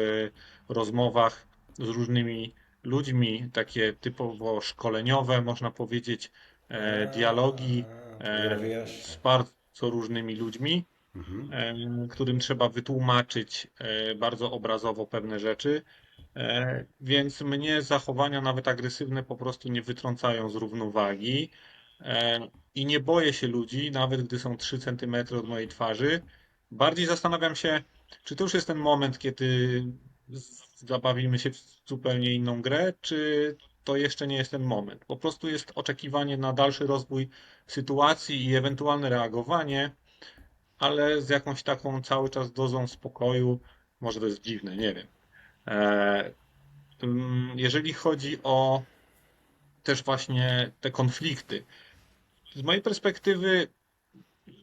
rozmowach z różnymi ludźmi, takie typowo szkoleniowe, można powiedzieć, dialogi To wiele z wyjaśnia. bardzo różnymi ludźmi, Mhm. którym trzeba wytłumaczyć bardzo obrazowo pewne rzeczy. Więc mnie zachowania nawet agresywne po prostu nie wytrącają z równowagi. I nie boję się ludzi, nawet gdy są 3 centymetry od mojej twarzy. Bardziej zastanawiam się, czy to już jest ten moment, kiedy zabawimy się w zupełnie inną grę, czy to jeszcze nie jest ten moment. Po prostu jest oczekiwanie na dalszy rozwój sytuacji i ewentualne reagowanie, ale z jakąś taką cały czas dozą spokoju. Może to jest dziwne, nie wiem. E, Jeżeli chodzi o też właśnie te konflikty, z mojej perspektywy,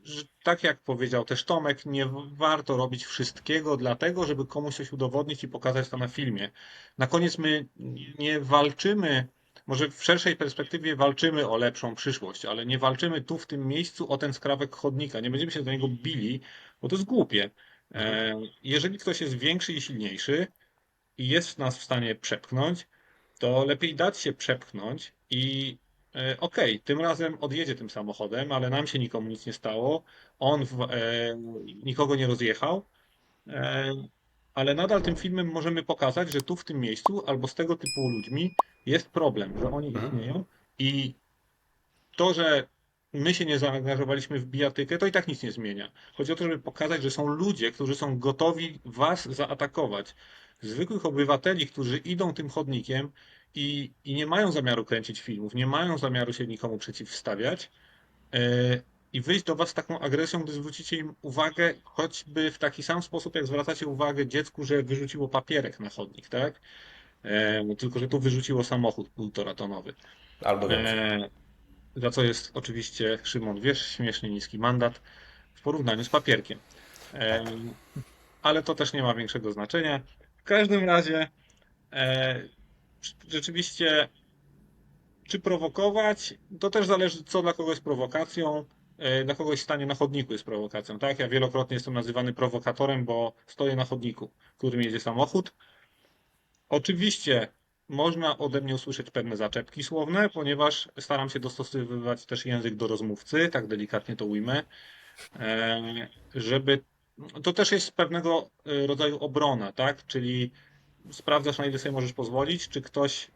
że tak jak powiedział też Tomek, nie warto robić wszystkiego dlatego, żeby komuś coś udowodnić i pokazać to na filmie. Na koniec my nie walczymy, może w szerszej perspektywie walczymy o lepszą przyszłość, ale nie walczymy tu w tym miejscu o ten skrawek chodnika. Nie będziemy się do niego bili, bo to jest głupie. Mhm. Jeżeli ktoś jest większy i silniejszy i jest nas w stanie przepchnąć, to lepiej dać się przepchnąć i okej, tym razem odjedzie tym samochodem, ale nam się nikomu nic nie stało. On nikogo nie rozjechał, e, ale nadal tym filmem możemy pokazać, że tu w tym miejscu albo z tego typu ludźmi jest problem, że oni Mhm. istnieją i to, że my się nie zaangażowaliśmy w bijatykę, to i tak nic nie zmienia. Chodzi o to, żeby pokazać, że są ludzie, którzy są gotowi was zaatakować. Zwykłych obywateli, którzy idą tym chodnikiem i nie mają zamiaru kręcić filmów, nie mają zamiaru się nikomu przeciwstawiać, e, i wyjść do was z taką agresją, gdy zwrócicie im uwagę, choćby w taki sam sposób, jak zwracacie uwagę dziecku, że wyrzuciło papierek na chodnik, tak? Tylko, że tu wyrzuciło samochód 1,5 tonowy. Albo więcej. Za co jest oczywiście, Szymon, wiesz, śmiesznie niski mandat w porównaniu z papierkiem. Tak. Ale to też nie ma większego znaczenia. W każdym razie e, rzeczywiście, czy prowokować, to też zależy, co dla kogoś jest prowokacją. Dla kogoś stanie na chodniku jest prowokacją, tak? Ja wielokrotnie jestem nazywany prowokatorem, bo stoję na chodniku, którym jedzie samochód. Oczywiście można ode mnie usłyszeć pewne zaczepki słowne, ponieważ staram się dostosowywać też język do rozmówcy, tak delikatnie to ujmę, żeby to też jest pewnego rodzaju obrona, tak? Czyli sprawdzasz, na ile sobie możesz pozwolić, czy ktoś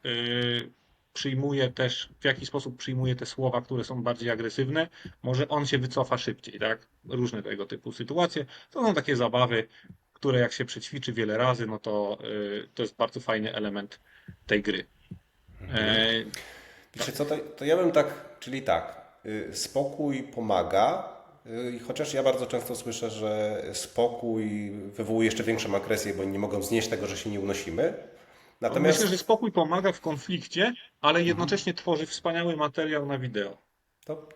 przyjmuje też, w jaki sposób przyjmuje te słowa, które są bardziej agresywne, może on się wycofa szybciej, tak? Różne tego typu sytuacje. To są takie zabawy, które jak się przećwiczy wiele razy, no to to jest bardzo fajny element tej gry. E, Wiecie tak. co, to ja bym tak, czyli tak, spokój pomaga, i chociaż ja bardzo często słyszę, że spokój wywołuje jeszcze większą agresję, bo nie mogą znieść tego, że się nie unosimy. Myślę, że Natomiast spokój pomaga w konflikcie, ale jednocześnie tworzy wspaniały materiał na wideo.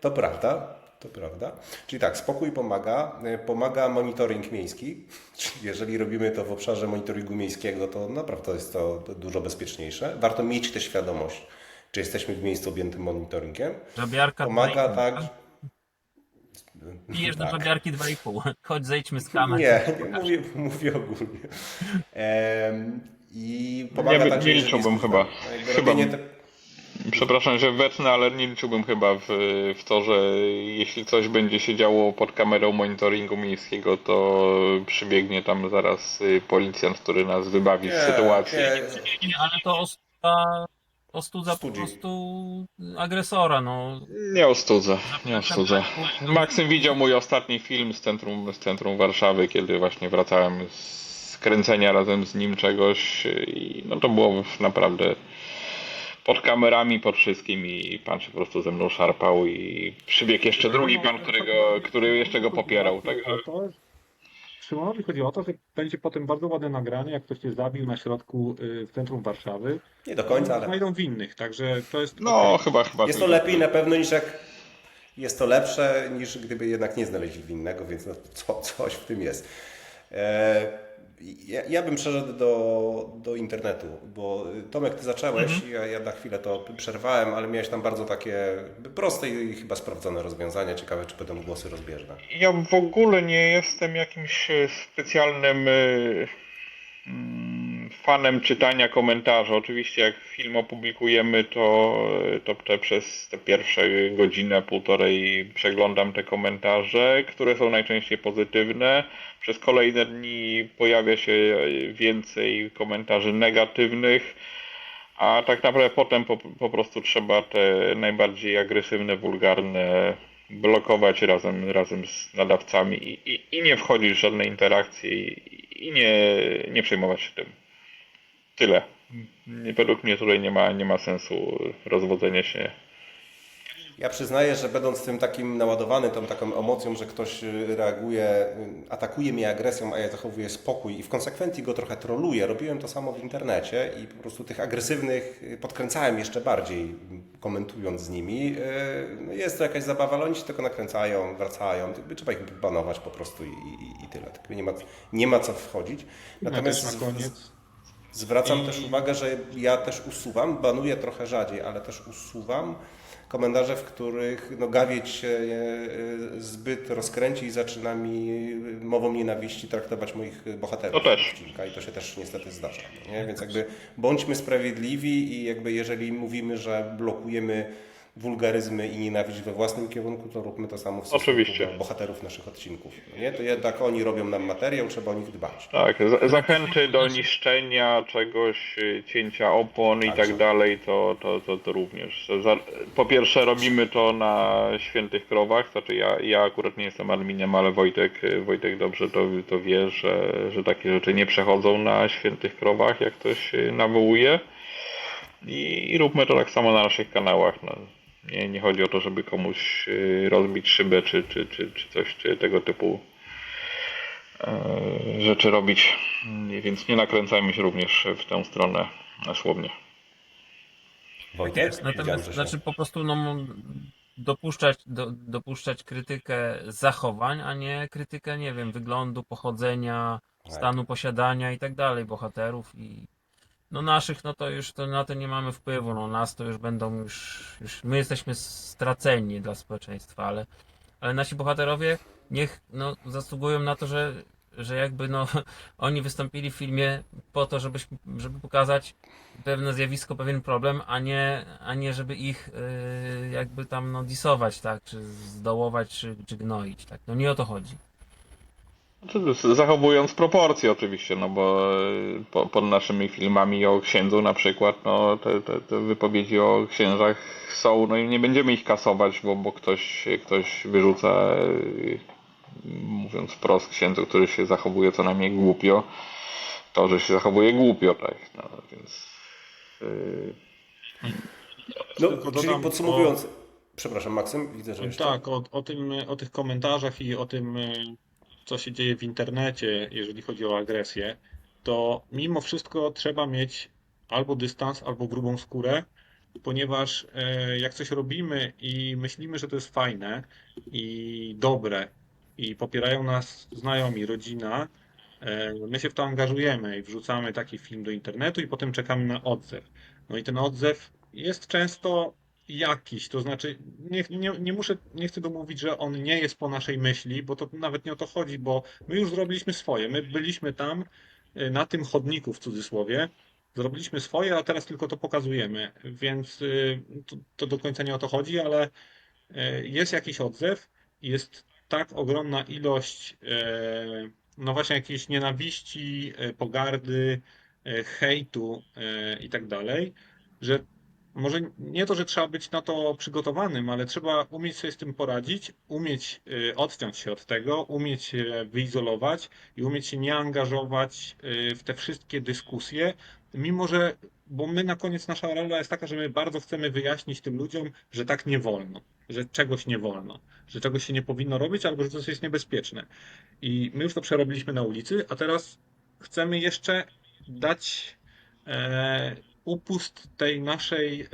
to prawda, to prawda. Czyli tak, spokój pomaga, pomaga monitoring miejski. Czyli jeżeli robimy to w obszarze monitoringu miejskiego, to naprawdę jest to dużo bezpieczniejsze. Warto mieć tę świadomość, czy jesteśmy w miejscu objętym monitoringiem. Żabiarka Pomaga 2,5. tak, Pijesz do tak. żabiarki 2,5. Chodź, zejdźmy z kamer. Nie, mówię ogólnie. I Nie, pomaga także, nie jeżeli jest liczyłbym chyba. no jakby Chyba, robienie te... przepraszam, że wetnę, ale nie liczyłbym chyba w to, że jeśli coś będzie się działo pod kamerą monitoringu miejskiego, to przybiegnie tam zaraz policjant, który nas wybawi z sytuacji. Nie, Nie, ale to ostudza po studzi. prostu agresora, no. Nie ostudzę, nie Żabiarka ostudzę. 2,5 to Maksym widział mój ostatni film z centrum Warszawy, kiedy właśnie wracałem z kręcenia razem z nim czegoś i no to było naprawdę pod kamerami, pod wszystkim i pan się po prostu ze mną szarpał i przybiegł jeszcze drugi pan, który jeszcze go popierał. Także Szymonowi chodzi o to, że będzie potem bardzo ładne nagranie, jak ktoś cię zabił na środku w centrum Warszawy. Nie do końca, I ale znajdą winnych, także to jest no okej. chyba jest to tylko- lepiej na pewno niż jak jest to lepsze niż gdyby jednak nie znaleźli winnego, więc no, coś w tym jest. Ja bym przeszedł do internetu, bo Tomek, ty zacząłeś, ja na chwilę to przerwałem, ale miałeś tam bardzo takie proste i chyba sprawdzone rozwiązania. Ciekawe, czy będą głosy rozbieżne. Ja w ogóle nie jestem jakimś specjalnym fanem czytania komentarzy. Oczywiście jak film opublikujemy, to przez te pierwsze godzinę, półtorej przeglądam te komentarze, które są najczęściej pozytywne. Przez kolejne dni pojawia się więcej komentarzy negatywnych, a tak naprawdę potem po prostu trzeba te najbardziej agresywne, wulgarne blokować razem z nadawcami i nie wchodzić w żadne interakcje i nie przejmować się tym. Tyle. Według mnie tutaj nie ma sensu rozwodzenia się. Ja przyznaję, że będąc tym takim naładowany tą taką emocją, że ktoś reaguje, atakuje mnie agresją, a ja zachowuję spokój i w konsekwencji go trochę troluję. Robiłem to samo w internecie i po prostu tych agresywnych podkręcałem jeszcze bardziej, komentując z nimi. No jest to jakaś zabawa, ale oni się tylko nakręcają, wracają. Trzeba ich banować po prostu i tyle. Tylko nie ma co wchodzić. Natomiast też na koniec. Zwracam też uwagę, że ja też usuwam, banuję trochę rzadziej, ale też usuwam komentarze, w których no, gawieć się zbyt rozkręci i zaczyna mi mową nienawiści traktować moich bohaterów To też. odcinka i to się też niestety zdarza. Nie? Więc jakby bądźmy sprawiedliwi i jakby jeżeli mówimy, że blokujemy wulgaryzmy i nienawiść we własnym kierunku, to róbmy to samo w stosunku Oczywiście. do bohaterów naszych odcinków. No nie? To jednak oni robią nam materiał, trzeba o nich dbać. Tak, zachęty do niszczenia czegoś, cięcia opon i tak dalej, to również. Po pierwsze robimy to na świętych krowach, znaczy ja akurat nie jestem adminem, ale Wojtek dobrze to wie, że takie rzeczy nie przechodzą na świętych krowach, jak ktoś nawołuje. I róbmy to tak samo na naszych kanałach. No. Nie chodzi o to, żeby komuś rozbić szybę czy coś tego typu rzeczy robić, więc nie nakręcajmy się również w tę stronę słownie. Wojtek? Widziałem, Natomiast, że się... znaczy po prostu dopuszczać krytykę zachowań, a nie krytykę, nie wiem, wyglądu, pochodzenia, stanu posiadania i tak dalej bohaterów i no naszych, no to już na to nie mamy wpływu, no nas to już będą już my jesteśmy straceni dla społeczeństwa, ale nasi bohaterowie niech no, zasługują na to, że jakby no oni wystąpili w filmie po to, żeby pokazać pewne zjawisko, pewien problem, a nie żeby ich jakby tam no disować, tak, czy zdołować, czy gnoić, tak. No nie o to chodzi. Zachowując proporcje oczywiście, no bo pod naszymi filmami o księdzu na przykład, no te wypowiedzi o księżach są, no i nie będziemy ich kasować, bo ktoś wyrzuca, mówiąc wprost, księdzu, który się zachowuje co najmniej głupio, to, że się zachowuje głupio, tak, no więc... No, Tylko czyli dodam, podsumowując, przepraszam Maksym, widzę, że jeszcze... Tak, o tych komentarzach i o tym, co się dzieje w internecie, jeżeli chodzi o agresję, to mimo wszystko trzeba mieć albo dystans, albo grubą skórę, ponieważ jak coś robimy i myślimy, że to jest fajne i dobre i popierają nas znajomi, rodzina, my się w to angażujemy i wrzucamy taki film do internetu i potem czekamy na odzew. No i ten odzew jest często jakiś, to znaczy nie chcę domówić, że on nie jest po naszej myśli, bo to nawet nie o to chodzi, bo my już zrobiliśmy swoje, my byliśmy tam na tym chodniku w cudzysłowie, zrobiliśmy swoje, a teraz tylko to pokazujemy, więc to do końca nie o to chodzi, ale jest jakiś odzew, jest tak ogromna ilość no właśnie jakiejś nienawiści, pogardy, hejtu i tak dalej, że może nie to, że trzeba być na to przygotowanym, ale trzeba umieć sobie z tym poradzić, umieć odciąć się od tego, umieć się wyizolować i umieć się nie angażować w te wszystkie dyskusje, mimo że, bo my na koniec nasza rola jest taka, że my bardzo chcemy wyjaśnić tym ludziom, że tak nie wolno, że czegoś nie wolno, że czegoś się nie powinno robić albo że coś jest niebezpieczne. I my już to przerobiliśmy na ulicy, a teraz chcemy jeszcze dać upust tej naszej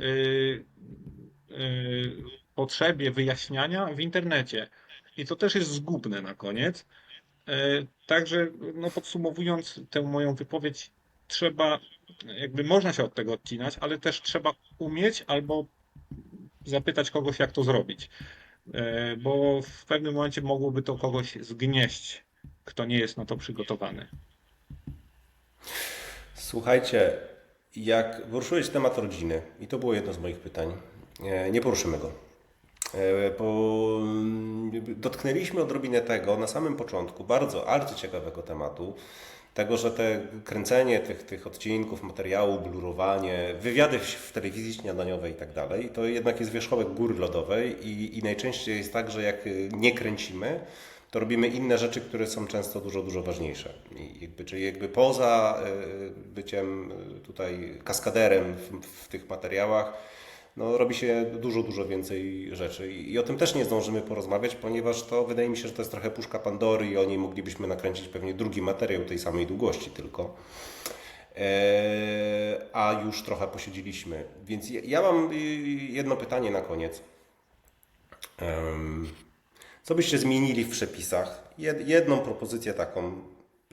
potrzebie wyjaśniania w internecie. I to też jest zgubne na koniec. Także no podsumowując tę moją wypowiedź, trzeba, jakby można się od tego odcinać, ale też trzeba umieć albo zapytać kogoś, jak to zrobić. Bo w pewnym momencie mogłoby to kogoś zgnieść, kto nie jest na to przygotowany. Słuchajcie, jak poruszyłeś temat rodziny, i to było jedno z moich pytań, nie poruszymy go. Bo dotknęliśmy odrobinę tego na samym początku, bardzo arcyciekawego tematu, tego, że te kręcenie tych odcinków, materiału, blurowanie, wywiady w telewizji śniadaniowej i tak dalej, to jednak jest wierzchołek góry lodowej i najczęściej jest tak, że jak nie kręcimy, to robimy inne rzeczy, które są często dużo, dużo ważniejsze. Czyli jakby poza byciem tutaj kaskaderem w tych materiałach, no, robi się dużo, dużo więcej rzeczy. I o tym też nie zdążymy porozmawiać, ponieważ to wydaje mi się, że to jest trochę puszka Pandory i o niej moglibyśmy nakręcić pewnie drugi materiał tej samej długości tylko. A już trochę posiedzieliśmy. Więc ja mam jedno pytanie na koniec. Co byście zmienili w przepisach? Jedną propozycję taką.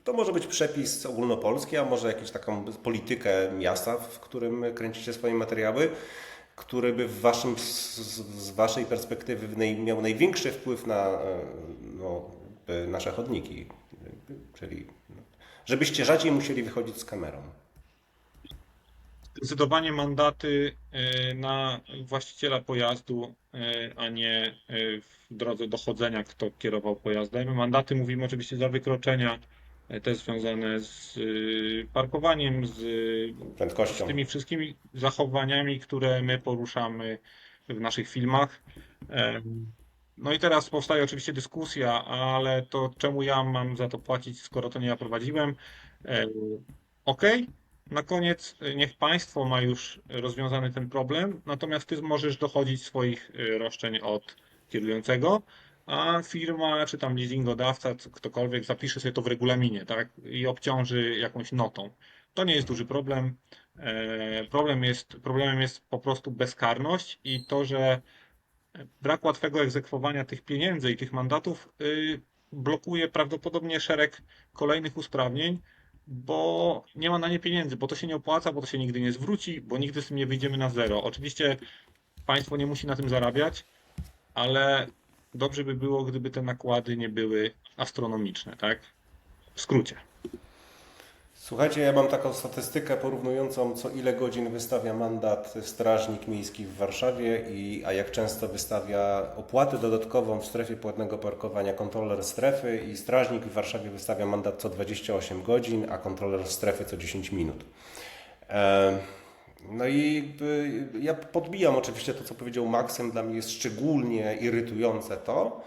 To może być przepis ogólnopolski, a może jakąś taką politykę miasta, w którym kręcicie swoje materiały, który by z waszej perspektywy miał największy wpływ na no, nasze chodniki. Czyli żebyście rzadziej musieli wychodzić z kamerą. Zdecydowanie mandaty na właściciela pojazdu, a nie w drodze dochodzenia, kto kierował pojazdem. Mandaty mówimy oczywiście za wykroczenia, też związane z parkowaniem, z Prędkością. tymi wszystkimi zachowaniami, które my poruszamy w naszych filmach. No i teraz powstaje oczywiście dyskusja, ale to czemu ja mam za to płacić, skoro to nie ja prowadziłem? Okej. Na koniec niech państwo ma już rozwiązany ten problem, natomiast ty możesz dochodzić swoich roszczeń od kierującego, a firma czy tam leasingodawca, ktokolwiek zapisze sobie to w regulaminie, tak? I obciąży jakąś notą. To nie jest duży problem. Problemem jest po prostu bezkarność i to, że brak łatwego egzekwowania tych pieniędzy i tych mandatów blokuje prawdopodobnie szereg kolejnych usprawnień, bo nie ma na nie pieniędzy, bo to się nie opłaca, bo to się nigdy nie zwróci, bo nigdy z tym nie wyjdziemy na zero. Oczywiście państwo nie musi na tym zarabiać, ale dobrze by było, gdyby te nakłady nie były astronomiczne, tak? W skrócie. Słuchajcie, ja mam taką statystykę porównującą, co ile godzin wystawia mandat strażnik miejski w Warszawie, a jak często wystawia opłatę dodatkową w strefie płatnego parkowania kontroler strefy, i strażnik w Warszawie wystawia mandat co 28 godzin, a kontroler strefy co 10 minut. No i ja podbijam oczywiście to, co powiedział Maksym. Dla mnie jest szczególnie irytujące to,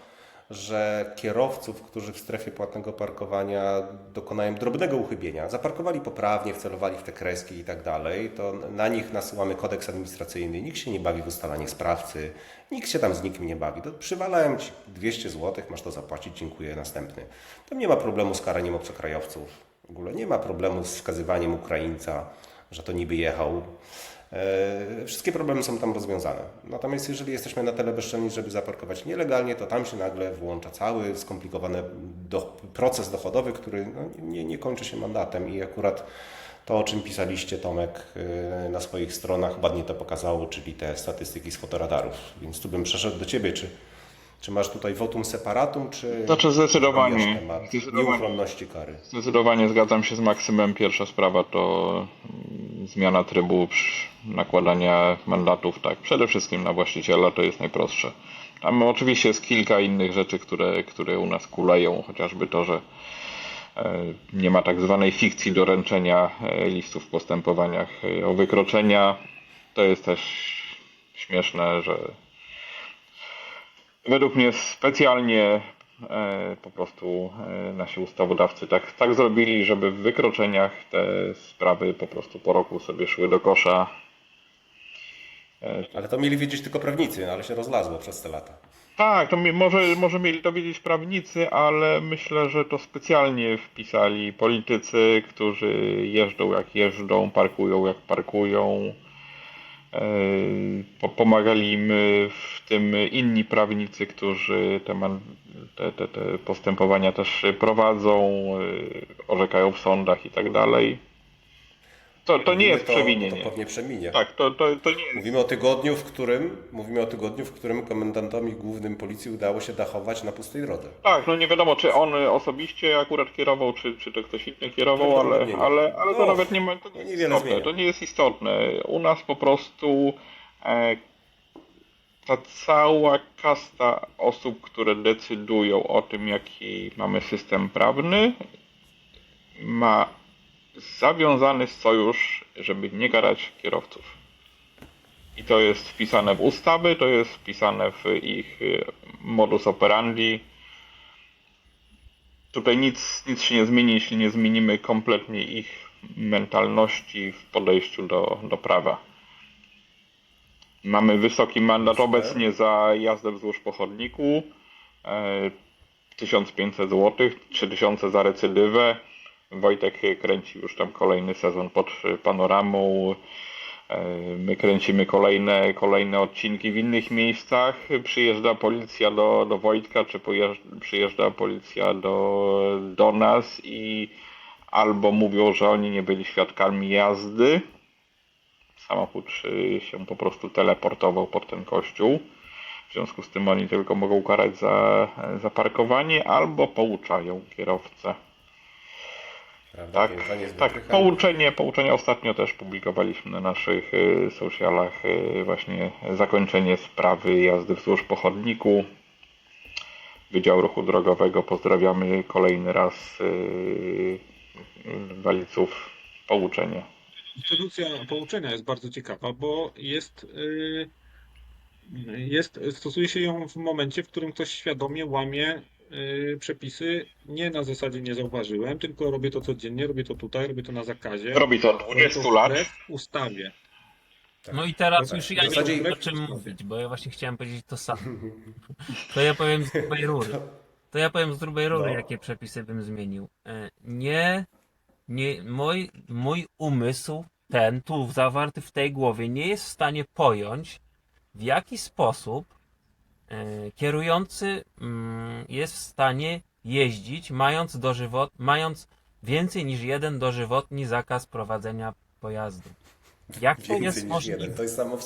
że kierowców, którzy w strefie płatnego parkowania dokonają drobnego uchybienia, zaparkowali poprawnie, wcelowali w te kreski i tak dalej, to na nich nasyłamy kodeks administracyjny. Nikt się nie bawi w ustalanie sprawcy, nikt się tam z nikim nie bawi. To przywalałem ci 200 zł, masz to zapłacić, dziękuję, następny. Tam nie ma problemu z karaniem obcokrajowców, w ogóle nie ma problemu z wskazywaniem Ukraińca, że to niby jechał. Wszystkie problemy są tam rozwiązane. Natomiast jeżeli jesteśmy na tyle bezczelni, żeby zaparkować nielegalnie, to tam się nagle włącza cały skomplikowany proces dochodowy, który nie kończy się mandatem. I akurat to, o czym pisaliście, Tomek, na swoich stronach ładnie to pokazało, czyli te statystyki z fotoradarów. Więc tu bym przeszedł do Ciebie. Czy masz tutaj votum separatum, czy Znaczy zdecydowanie, temat nieuchronności kary? zdecydowanie zgadzam się z Maksymem. Pierwsza sprawa to zmiana trybu nakładania mandatów, tak, przede wszystkim na właściciela, to jest najprostsze. Tam oczywiście jest kilka innych rzeczy, które u nas kuleją, chociażby to, że nie ma tak zwanej fikcji doręczenia listów w postępowaniach o wykroczenia. To jest też śmieszne, że według mnie specjalnie Po prostu nasi ustawodawcy tak zrobili, żeby w wykroczeniach te sprawy po prostu po roku sobie szły do kosza. Ale to mieli wiedzieć tylko prawnicy, no, ale się rozlazło przez te lata. Tak, to może mieli to wiedzieć prawnicy, ale myślę, że to specjalnie wpisali politycy, którzy jeżdżą jak jeżdżą, parkują jak parkują. Pomagali im w tym inni prawnicy, którzy te postępowania też prowadzą, orzekają w sądach i tak dalej. To nie jest To przewinienie. pewnie przeminie. Tak, to nie jest. Mówimy o tygodniu, w którym komendantowi głównym policji udało się dachować na pustej drodze. Tak, no nie wiadomo, czy on osobiście akurat kierował, czy to ktoś inny kierował, ale to No, nawet nie ma, to nie jest niewiele istotne. zmienia. To nie jest istotne. U nas po prostu ta cała kasta osób, które decydują o tym, jaki mamy system prawny, ma zawiązany sojusz, żeby nie karać kierowców. I to jest wpisane w ustawy, to jest wpisane w ich modus operandi. Tutaj nic się nie zmieni, jeśli nie zmienimy kompletnie ich mentalności w podejściu do prawa. Mamy wysoki mandat Super. obecnie za jazdę wzdłuż po chodniku, 1500 zł, 3000 za recydywę. Wojtek kręci już tam kolejny sezon pod panoramą. My kręcimy kolejne odcinki w innych miejscach. Przyjeżdża policja do Wojtka, czy przyjeżdża policja do nas i albo mówią, że oni nie byli świadkami jazdy. Samochód się po prostu teleportował pod ten kościół. W związku z tym oni tylko mogą karać za parkowanie albo pouczają kierowcę. Prawda? Tak, Pięknie z tak. wytrychem. Pouczenie ostatnio też publikowaliśmy na naszych socialach. Właśnie zakończenie sprawy jazdy wzdłuż po chodniku. Wydział Ruchu Drogowego. Pozdrawiamy kolejny raz waliców. Pouczenie. Instytucja pouczenia jest bardzo ciekawa, bo stosuje się ją w momencie, w którym ktoś świadomie łamie przepisy, nie na zasadzie nie zauważyłem, tylko robię to codziennie, robię to tutaj, robię to na zakazie, Robi to od robię 20 to lat. wbrew ustawie. No i teraz Tak. już W ja nie zasadzie- wiem o czym mówić, bo ja właśnie chciałem powiedzieć to samo. To ja powiem z grubej rury. No. Jakie przepisy bym zmienił. Mój umysł, ten tu zawarty w tej głowie, nie jest w stanie pojąć, w jaki sposób kierujący jest w stanie jeździć, mając więcej niż jeden dożywotni zakaz prowadzenia pojazdu. Jak to Więcej jest niż możliwe? jeden. To jest samo.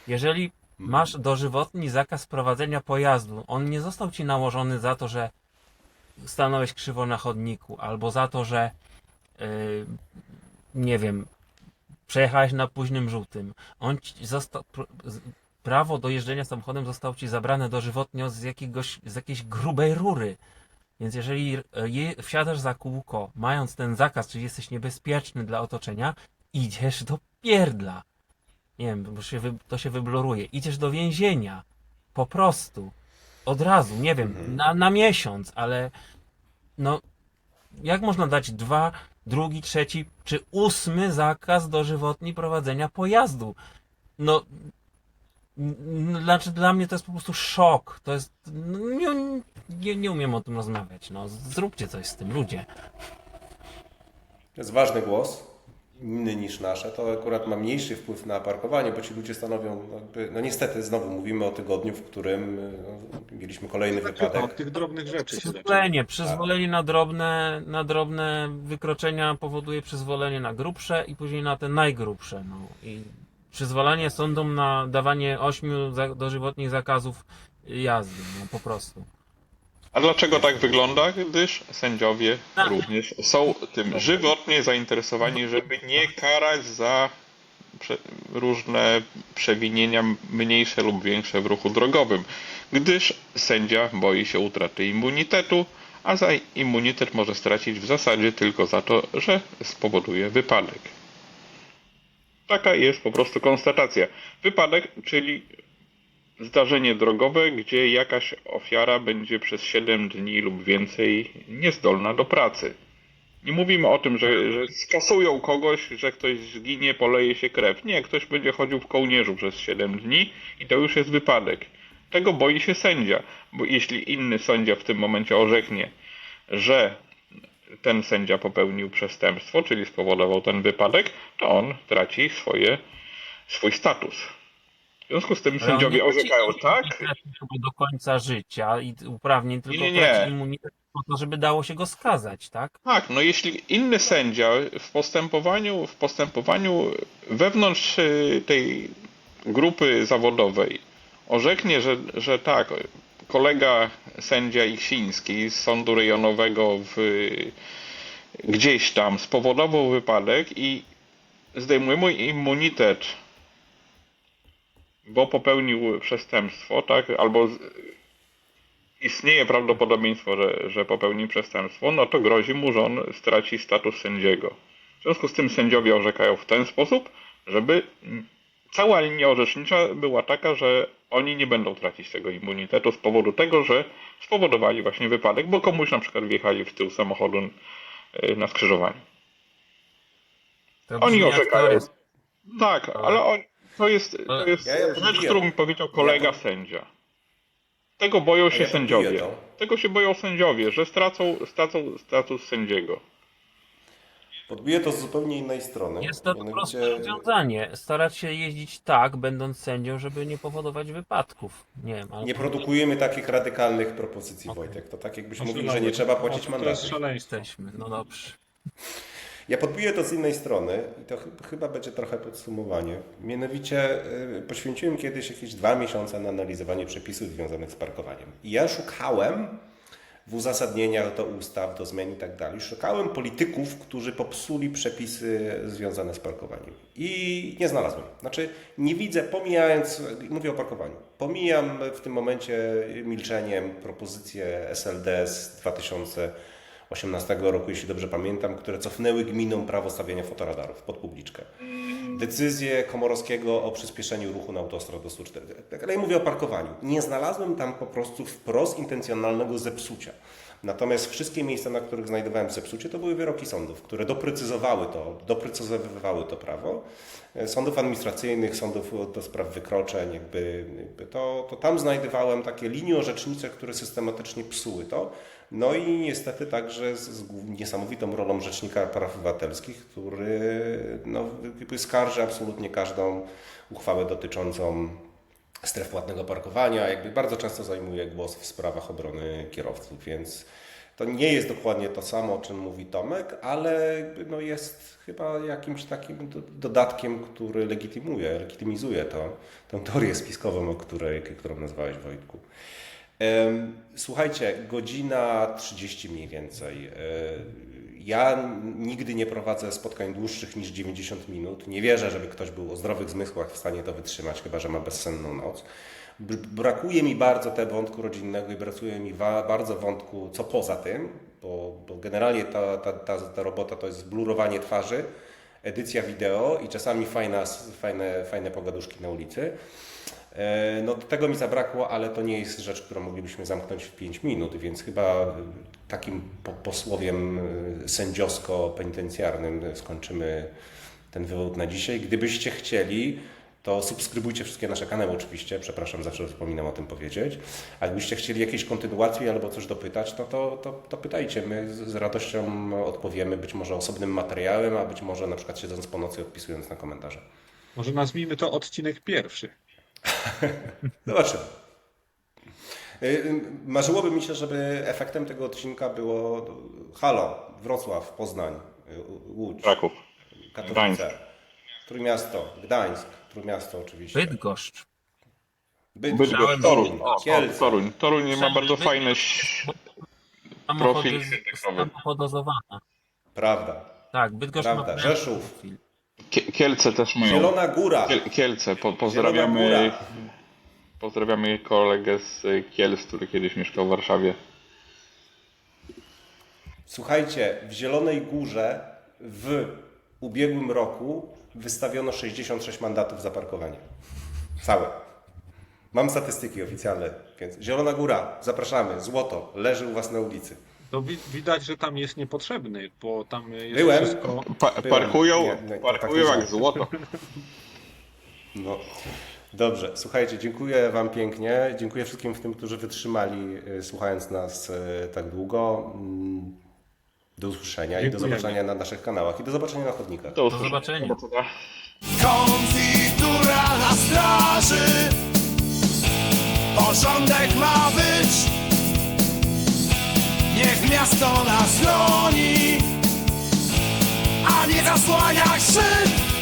Jeżeli masz dożywotni zakaz prowadzenia pojazdu, on nie został ci nałożony za to, że stanąłeś krzywo na chodniku, albo za to, że nie wiem, przejechałeś na późnym żółtym. Prawo do jeżdżenia samochodem zostało ci zabrane dożywotnio z jakiejś grubej rury. Więc jeżeli wsiadasz za kółko, mając ten zakaz, czyli jesteś niebezpieczny dla otoczenia, idziesz do pierdla. Nie wiem, bo to się wybluruje. Idziesz do więzienia. Po prostu. Od razu, nie wiem, na miesiąc, ale no, jak można dać drugi, trzeci czy 8 zakaz dożywotni prowadzenia pojazdu? No, znaczy dla mnie to jest po prostu szok. To jest, no, nie umiem o tym rozmawiać. No, zróbcie coś z tym, ludzie. To jest ważny głos, inny niż nasze. To akurat ma mniejszy wpływ na parkowanie, bo ci ludzie stanowią, no niestety znowu mówimy o tygodniu, w którym mieliśmy kolejny wypadek. Od tych drobnych rzeczy się zaczyna. Przyzwolenie na drobne wykroczenia powoduje przyzwolenie na grubsze i później na te najgrubsze. No. I przyzwolenie sądom na dawanie 8 dożywotnich zakazów jazdy, no po prostu. A dlaczego tak wygląda? Gdyż sędziowie również są tym żywotnie zainteresowani, żeby nie karać za różne przewinienia mniejsze lub większe w ruchu drogowym. Gdyż sędzia boi się utraty immunitetu, a za immunitet może stracić w zasadzie tylko za to, że spowoduje wypadek. Taka jest po prostu konstatacja. Wypadek, czyli zdarzenie drogowe, gdzie jakaś ofiara będzie przez 7 dni lub więcej niezdolna do pracy. Nie mówimy o tym, że skasują kogoś, że ktoś zginie, poleje się krew. Nie, ktoś będzie chodził w kołnierzu przez 7 dni i to już jest wypadek. Tego boi się sędzia, bo jeśli inny sędzia w tym momencie orzeknie, że ten sędzia popełnił przestępstwo, czyli spowodował ten wypadek, to on traci swój status. W związku z tym Ale on sędziowie nie traci orzekają tak. immunitetu chyba do końca życia i uprawnień, tylko Nie. traci immunitet po to, żeby dało się go skazać, tak? Tak, no jeśli inny sędzia w postępowaniu wewnątrz tej grupy zawodowej orzeknie, że tak, kolega sędzia Iksiński z sądu rejonowego gdzieś tam spowodował wypadek i zdejmuje mu immunitet, bo popełnił przestępstwo, tak, albo istnieje prawdopodobieństwo, że popełni przestępstwo, no to grozi mu, że on straci status sędziego. W związku z tym sędziowie orzekają w ten sposób, żeby cała linia orzecznicza była taka, że oni nie będą tracić tego immunitetu z powodu tego, że spowodowali właśnie wypadek, bo komuś na przykład wjechali w tył samochodu na skrzyżowaniu. To Oni brzmi jak orzekają. teoria. Tak, ale to jest Ja rzecz, którą mi powiedział kolega sędzia. Tego boją się ja podbiję sędziowie. to. Tego się boją sędziowie, że stracą status sędziego. Podbiję to z zupełnie innej strony. Jest to proste rozwiązanie. Starać się jeździć tak, będąc sędzią, żeby nie powodować wypadków. Nie wiem, ale Nie produkujemy takich radykalnych propozycji, Wojtek. To tak jakbyś mówił, że nie trzeba płacić To jest mandatu. szaleństwo. jesteśmy. No dobrze. Ja podbiję to z innej strony i to chyba będzie trochę podsumowanie. Mianowicie poświęciłem kiedyś jakieś 2 miesiące na analizowanie przepisów związanych z parkowaniem. I ja szukałem w uzasadnieniach do ustaw, do zmian i tak dalej, szukałem polityków, którzy popsuli przepisy związane z parkowaniem. I nie znalazłem. Znaczy nie widzę, mówię o parkowaniu, pomijam w tym momencie milczeniem propozycje SLD z 2018 roku, jeśli dobrze pamiętam, które cofnęły gminom prawo stawiania fotoradarów pod publiczkę. Decyzję Komorowskiego o przyspieszeniu ruchu na autostradę do 104. Ale ja mówię o parkowaniu. Nie znalazłem tam po prostu wprost intencjonalnego zepsucia. Natomiast wszystkie miejsca, na których znajdowałem zepsucie, to były wyroki sądów, które doprecyzowywały to prawo. Sądów administracyjnych, sądów do spraw wykroczeń, to tam znajdowałem takie linie orzecznicze, które systematycznie psuły to. No i niestety także z niesamowitą rolą Rzecznika Praw Obywatelskich, który skarży absolutnie każdą uchwałę dotyczącą stref płatnego parkowania, bardzo często zajmuje głos w sprawach obrony kierowców, więc to nie jest dokładnie to samo, o czym mówi Tomek, ale jest chyba jakimś takim dodatkiem, który legitymizuje tę teorię spiskową, którą nazwałeś, Wojtku. Słuchajcie, godzina 30 mniej więcej. Ja nigdy nie prowadzę spotkań dłuższych niż 90 minut. Nie wierzę, żeby ktoś był o zdrowych zmysłach w stanie to wytrzymać, chyba że ma bezsenną noc. Brakuje mi bardzo tego wątku rodzinnego i brakuje mi bardzo wątku, co poza tym, bo generalnie ta robota to jest blurowanie twarzy, edycja wideo i czasami fajne pogaduszki na ulicy. No tego mi zabrakło, ale to nie jest rzecz, którą moglibyśmy zamknąć w 5 minut, więc chyba takim posłowiem sędziowsko-penitencjarnym skończymy ten wywód na dzisiaj. Gdybyście chcieli, to subskrybujcie wszystkie nasze kanały oczywiście, przepraszam, zawsze zapominam o tym powiedzieć. A gdybyście chcieli jakiejś kontynuacji albo coś dopytać, to pytajcie, my z radością odpowiemy, być może osobnym materiałem, a być może na przykład siedząc po nocy odpisując na komentarze. Może nazwijmy to odcinek pierwszy. Zobaczymy. Marzyłoby mi się, żeby efektem tego odcinka było Halo, Wrocław, Poznań, Łódź, Kraków, Katowice, Gdańsk. Trójmiasto, Gdańsk, Trójmiasto oczywiście. Bydgoszcz. Bydgoszcz, Toruń. Kielce. Toruń ma bardzo fajne profil Samochodozowana. Prawda, Tak, Bydgoszcz ma prawda. Rzeszów, profil. Kielce też mają. Zielona Góra. Kielce. Zielona Pozdrawiamy. Góra. Pozdrawiamy kolegę z Kielc, który kiedyś mieszkał w Warszawie. Słuchajcie, w Zielonej Górze w ubiegłym roku wystawiono 66 mandatów za parkowanie. Całe. Mam statystyki oficjalne, więc Zielona Góra, zapraszamy, złoto, leży u Was na ulicy. To widać, że tam jest niepotrzebny, bo tam jest Byłem. wszystko... Parkują, Nie, to parkują taki jak żart. złoto. No. Dobrze, słuchajcie, dziękuję Wam pięknie. Dziękuję wszystkim tym, którzy wytrzymali, słuchając nas tak długo. Do usłyszenia i do Dziękujemy. zobaczenia na naszych kanałach i do zobaczenia na chodnikach. Do zobaczenia. Konfitura na straży. Porządek ma być. Niech miasto nas chroni, a nie zasłania krzyk.